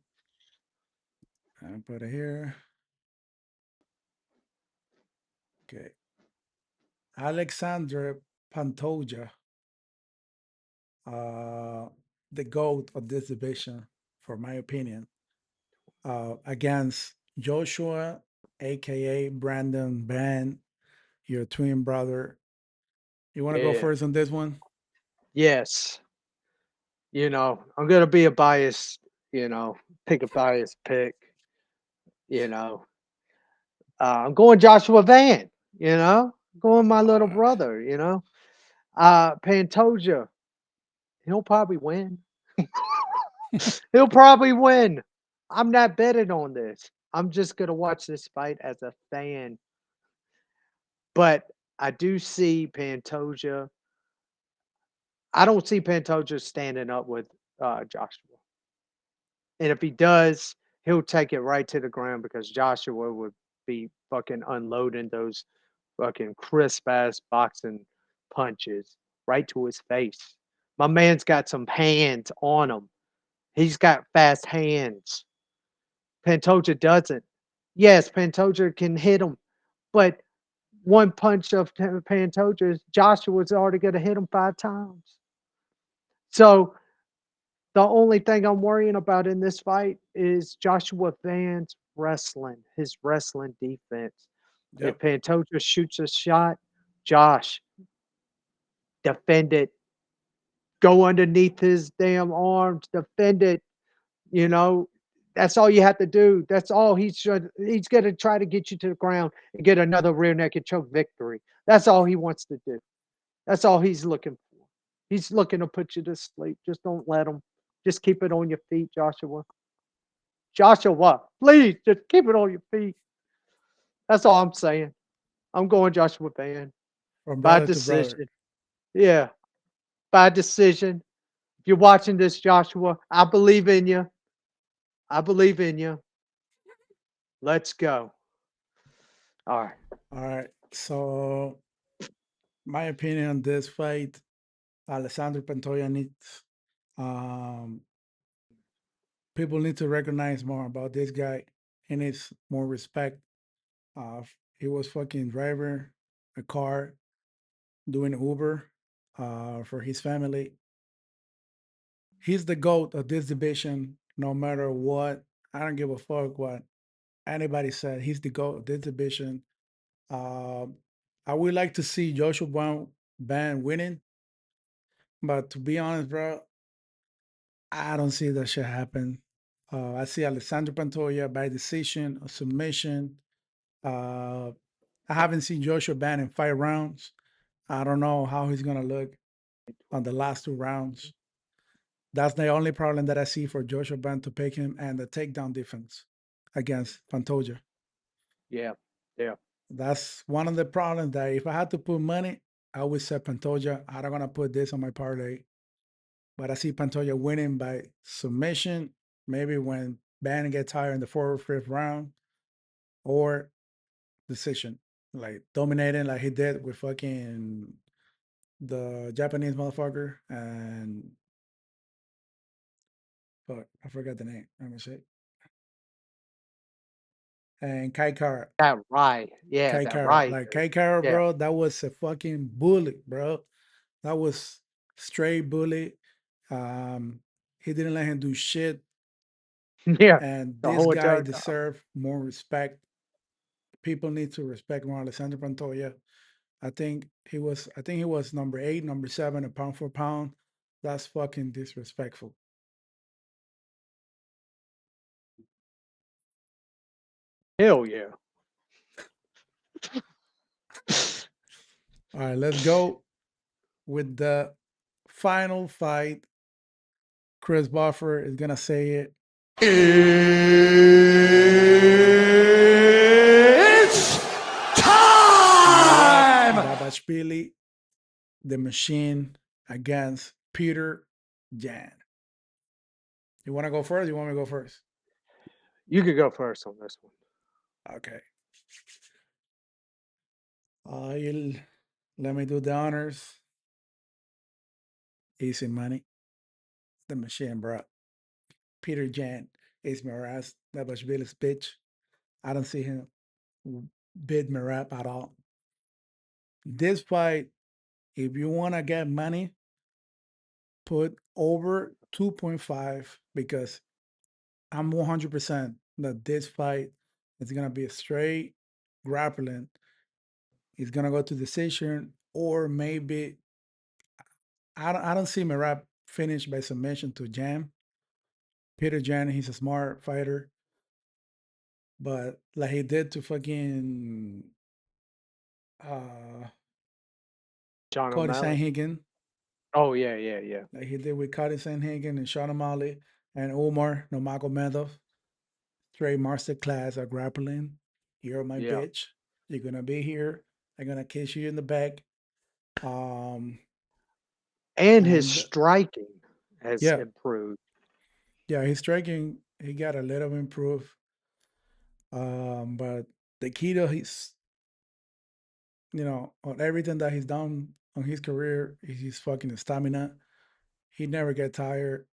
I put it here. Okay. Alexander Pantoja, uh, the GOAT of this division, for my opinion, against Joshua, aka Brandon Ben, your twin brother. You want to go Yeah. first on this one? Yes. I'm gonna be a biased, pick a biased pick, you know. I'm going Joshua Van, going my little brother, Pantoja, he'll probably win. He'll probably win. I'm not betting on this. I'm just gonna watch this fight as a fan. But I do see Pantoja. I don't see Pantoja standing up with Joshua. And if he does, he'll take it right to the ground because Joshua would be fucking unloading those fucking crisp ass boxing punches right to his face. My man's got some hands on him. He's got fast hands. Pantoja doesn't. Yes, Pantoja can hit him, but one punch of Pantoja, Joshua's already going to hit him 5 times. So The only thing I'm worrying about in this fight is Joshua Van's wrestling, his wrestling defense. If Yep. Pantoja shoots a shot, Josh, defend it. Go underneath his damn arms, defend it. You know, that's all you have to do. That's all he should. He's going to try to get you to the ground and get another rear naked choke victory. That's all he wants to do. That's all he's looking for. He's looking to put you to sleep. Just don't let him. Just keep it on your feet, Joshua. Joshua, please just keep it on your feet. That's all I'm saying. I'm going Joshua Van From by brother to brother. decision. Yeah, by decision. If you're watching this, Joshua, I believe in you. I believe in you. Let's go. All right. All right. So my opinion on this fight, Alessandro Pantoja needs um people need to recognize more about this guy. He needs more respect. He was fucking driver a car doing Uber for his family. He's the GOAT of this division, no matter what. I don't give a fuck what anybody said. He's the GOAT of this division. Uh, I would like to see Joshua Ban winning, but to be honest, bro, I don't see that shit happen. I see Alessandro Pantoja by decision or submission. Uh, I haven't seen Joshua Ban in 5 rounds. I don't know how he's gonna look on the last 2 rounds. That's the only problem that I see for Joshua Ban to pick him and the takedown defense against Pantoja. Yeah. Yeah. That's one of the problems that if I had to put money, I would say Pantoja. I'm not gonna put this on my parlay, but I see Pantoja winning by submission, maybe when Ban gets tired in the 4th or 5th round, or decision, like dominating like he did with fucking the Japanese motherfucker and fuck, I forgot the name. Let me see. And Kai Kara. That right. Yeah, Kai that Kara. right. Like Dude. Kai Kara, Yeah. bro, that was a fucking bully, bro. That was straight bully. Um, he didn't let him do shit. Yeah. And The this whole guy entire time. deserved more respect. People need to respect more Alessandro Pantoja. I think he was number 8, number 7, a pound for pound. That's fucking disrespectful. Hell yeah. All right, let's go with the final fight. Chris Buffer is gonna say it. It's time! Dvalishvili, the machine, against Peter Jan. You want to go first? You want me to go first? You could go first on this one. Okay. You'll let me do the honors. Easy money. The machine, bro. Peter Jan is Merab Dvalishvili's bitch. I don't see him bid Merab at all. This fight, if you want to get money, put over 2.5 because I'm 100% that this fight is going to be a straight grappling. It's going to go to decision, or maybe I don't see Merab finish by submission to Jam. Peter Jan, he's a smart fighter, but like he did to fucking uh John Cody O'Malley. Sanhagen, Oh yeah, yeah, yeah. like he did with Cody Sanhagen and Sean O'Malley and Omar Nurmagomedov. Straight master class of grappling. You're my Yeah. bitch. You're gonna be here. I'm gonna kiss you in the back. Um, And his and striking has yeah, improved. yeah, his striking he got a little improve. But the key to his, on everything that he's done on his career is his fucking stamina. He never get tired.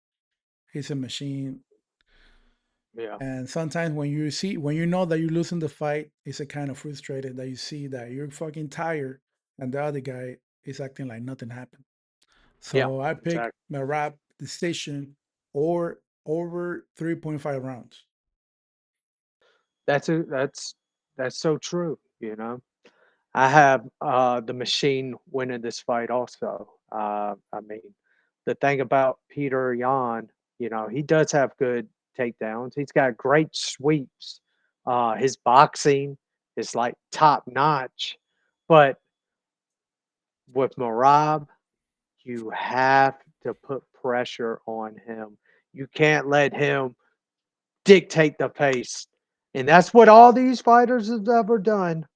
He's a machine. Yeah. And sometimes when you know that you're losing the fight, it's a kind of frustrated that you see that you're fucking tired and the other guy is acting like nothing happened. Yeah. So I pick Exactly. Merab decision or over 3.5 rounds. That's so true. I have the machine winning this fight also. I mean, the thing about Peter Yan, he does have good takedowns. He's got great sweeps. His boxing is like top notch. But with Merab, you have to put pressure on him. You can't let him dictate the pace. And that's what all these fighters have ever done.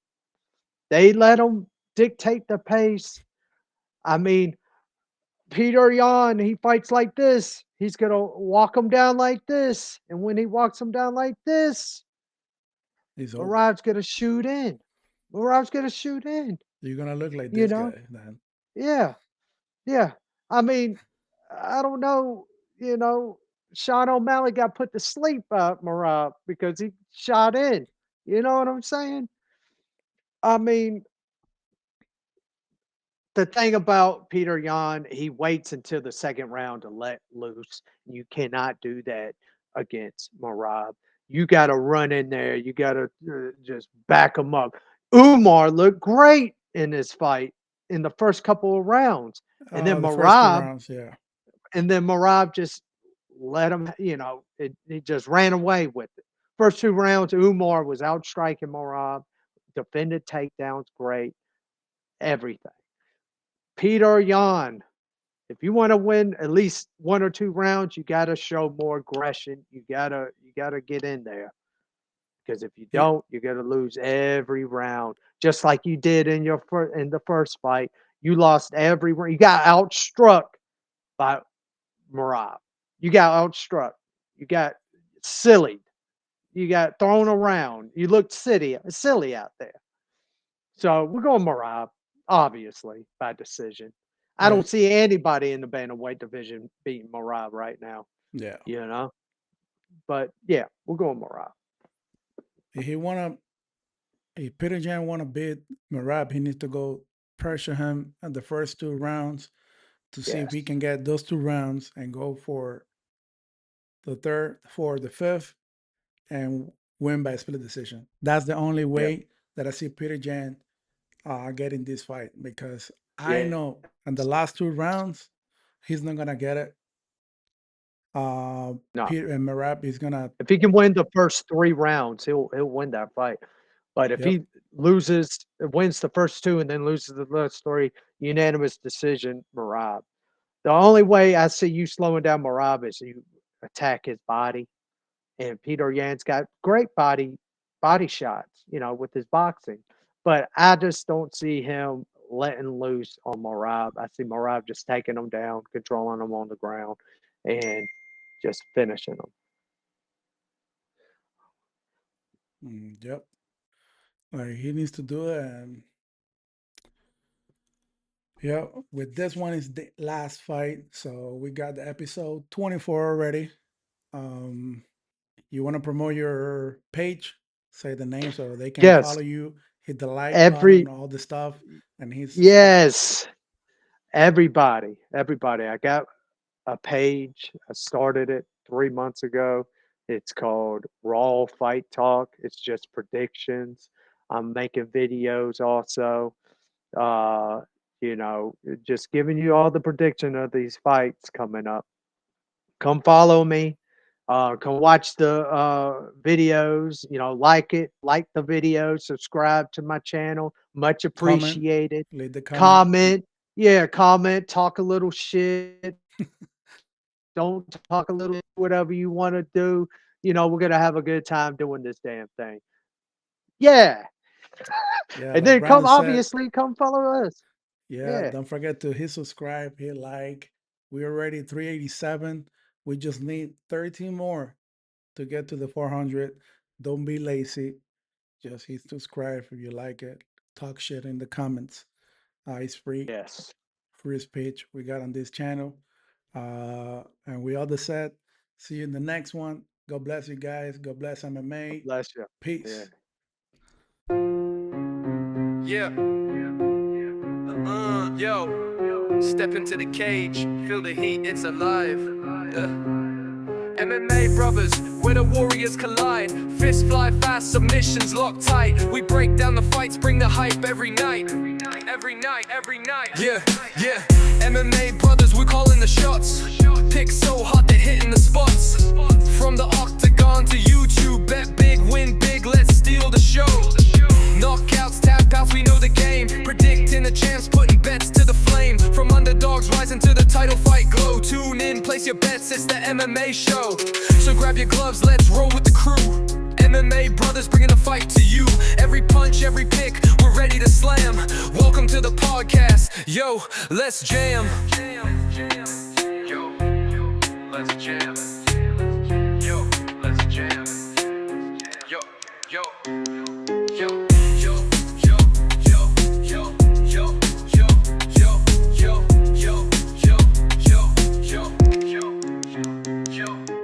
They let him dictate the pace. I mean, Peter Yan, he fights like this. He's going to walk him down like this. And when he walks him down like this, Merab's going to shoot in. Merab's going to shoot in. You're going to look like this guy then. Yeah. Yeah. I mean, I don't know, Sean O'Malley got put to sleep by Merab because he shot in. You know what I'm saying? I mean, the thing about Peter Yan, he waits until the second round to let loose. You cannot do that against Merab. You got to run in there. You got to just back him up. Umar looked great in this fight in the first couple of rounds. And then the first 2 rounds, and then Merab just let him, he just ran away with it. First 2 rounds, Umar was outstriking Merab, defended takedowns, great, everything. Peter Yan, if you want to win at least 1 or 2 rounds, you got to show more aggression. You gotta get in there, because if you don't, you're gonna lose every round, just like you did in the first fight. You lost every round. You got outstruck by Merab. You got outstruck. You got sillied. You got thrown around. You looked silly out there. So we're going Merab, obviously, by decision. I don't see anybody in the bantamweight division beating Merab right now. Yeah. But yeah, we're going Merab. If Peter Yan wanna beat Merab, he needs to go pressure him at the first 2 rounds to see if he can get those 2 rounds and go for the third, for the fifth, and win by split decision. That's the only way that I see Peter Yan getting this fight, because I know in the last 2 rounds he's not gonna get it. No. Peter and Merab is gonna. If he can win the first 3 rounds, he'll win that fight. But if he wins the first 2 and then loses the last 3, unanimous decision, Merab. The only way I see you slowing down Merab is you attack his body. And Peter Yan's got great body shots, with his boxing. But I just don't see him letting loose on Merab. I see Merab just taking him down, controlling him on the ground, and just finishing him. Yep. He needs to do it. And yeah, with this one is the last fight. So we got the episode 24 already. You want to promote your page? Say the name so they can follow you. Hit the like button, all the stuff. And everybody. I got a page. I started it 3 months ago. It's called Raw Fight Talk. It's just predictions. I'm making videos also. Just giving you all the prediction of these fights coming up. Come follow me. Come watch the videos. Like the video, subscribe to my channel. Much appreciated. Leave the comment. Comment. Talk a little shit. Don't talk a little, whatever you want to do. We're gonna have a good time doing this damn thing. And like then Brandon come follow us. Don't forget to hit subscribe, hit like. We're already 387. We just need 13 more to get to the 400. Don't be lazy. Just hit subscribe if you like it. Talk shit in the comments. It's free. Free speech we got on this channel. And we all set. See you in the next one. God bless you guys. God bless MMA. Bless you. Peace. Yo, step into the cage, feel the heat, it's alive. MMA brothers, where the warriors collide. Fists fly fast, submissions lock tight. We break down the fights, bring the hype every night. Every night, every night. Yeah, yeah. MMA brothers, we're calling the shots. Picks so hot they're hitting the spots. From the octagon to YouTube, bet big, win big, let's steal the show. Knockouts, tap outs, we know the game. Predicting the champs, putting bets to the flame. From underdogs rising to the title fight glow. Tune in, place your bets, it's the MMA show. So grab your gloves, let's roll with the crew. MMA brothers bringing the fight to you. Every punch, every pick, we're ready to slam. Welcome to the podcast, yo, let's jam. Yo, let's jam. Yo, let's jam. Yo, yo.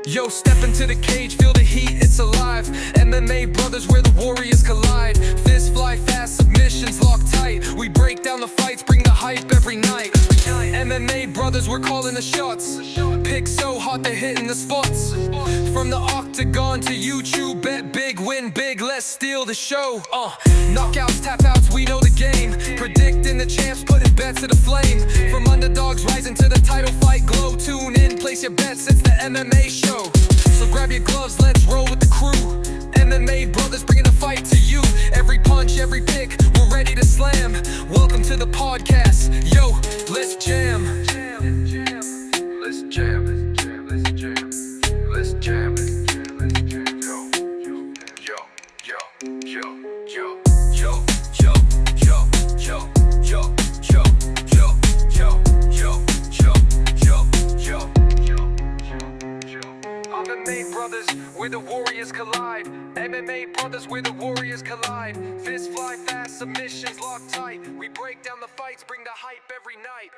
Yo, step into the cage, feel the heat, it's alive. MMA brothers, where the warriors collide. Fists fly fast, submissions lock tight. We break down the fights, bring the hype every night. MMA brothers, we're calling the shots. Picks so hot they're hitting the spots. From the octagon to YouTube, bet big, win big, let's steal the show. Knockouts, tap outs, we know the game. Predicting the champs, putting bets to the flame. From underdogs rising to the title fight glow. Tune in, place your bets, it's the MMA show. So grab your gloves, let's roll with the crew. MMA brothers bringing the fight to you. Every punch, every pick, we're ready to slam. Welcome to the podcast, yo, let's jam. Let's jam. Let's jam. Let's jam. Yo, yo, yo, yo, yo, yo, yo, yo, yo, yo, yo, yo, yo, yo, yo, yo. MMA brothers, where the warriors collide. MMA brothers, where the warriors collide. Fists fly fast, submissions lock tight. We break down the fights, bring the hype every night.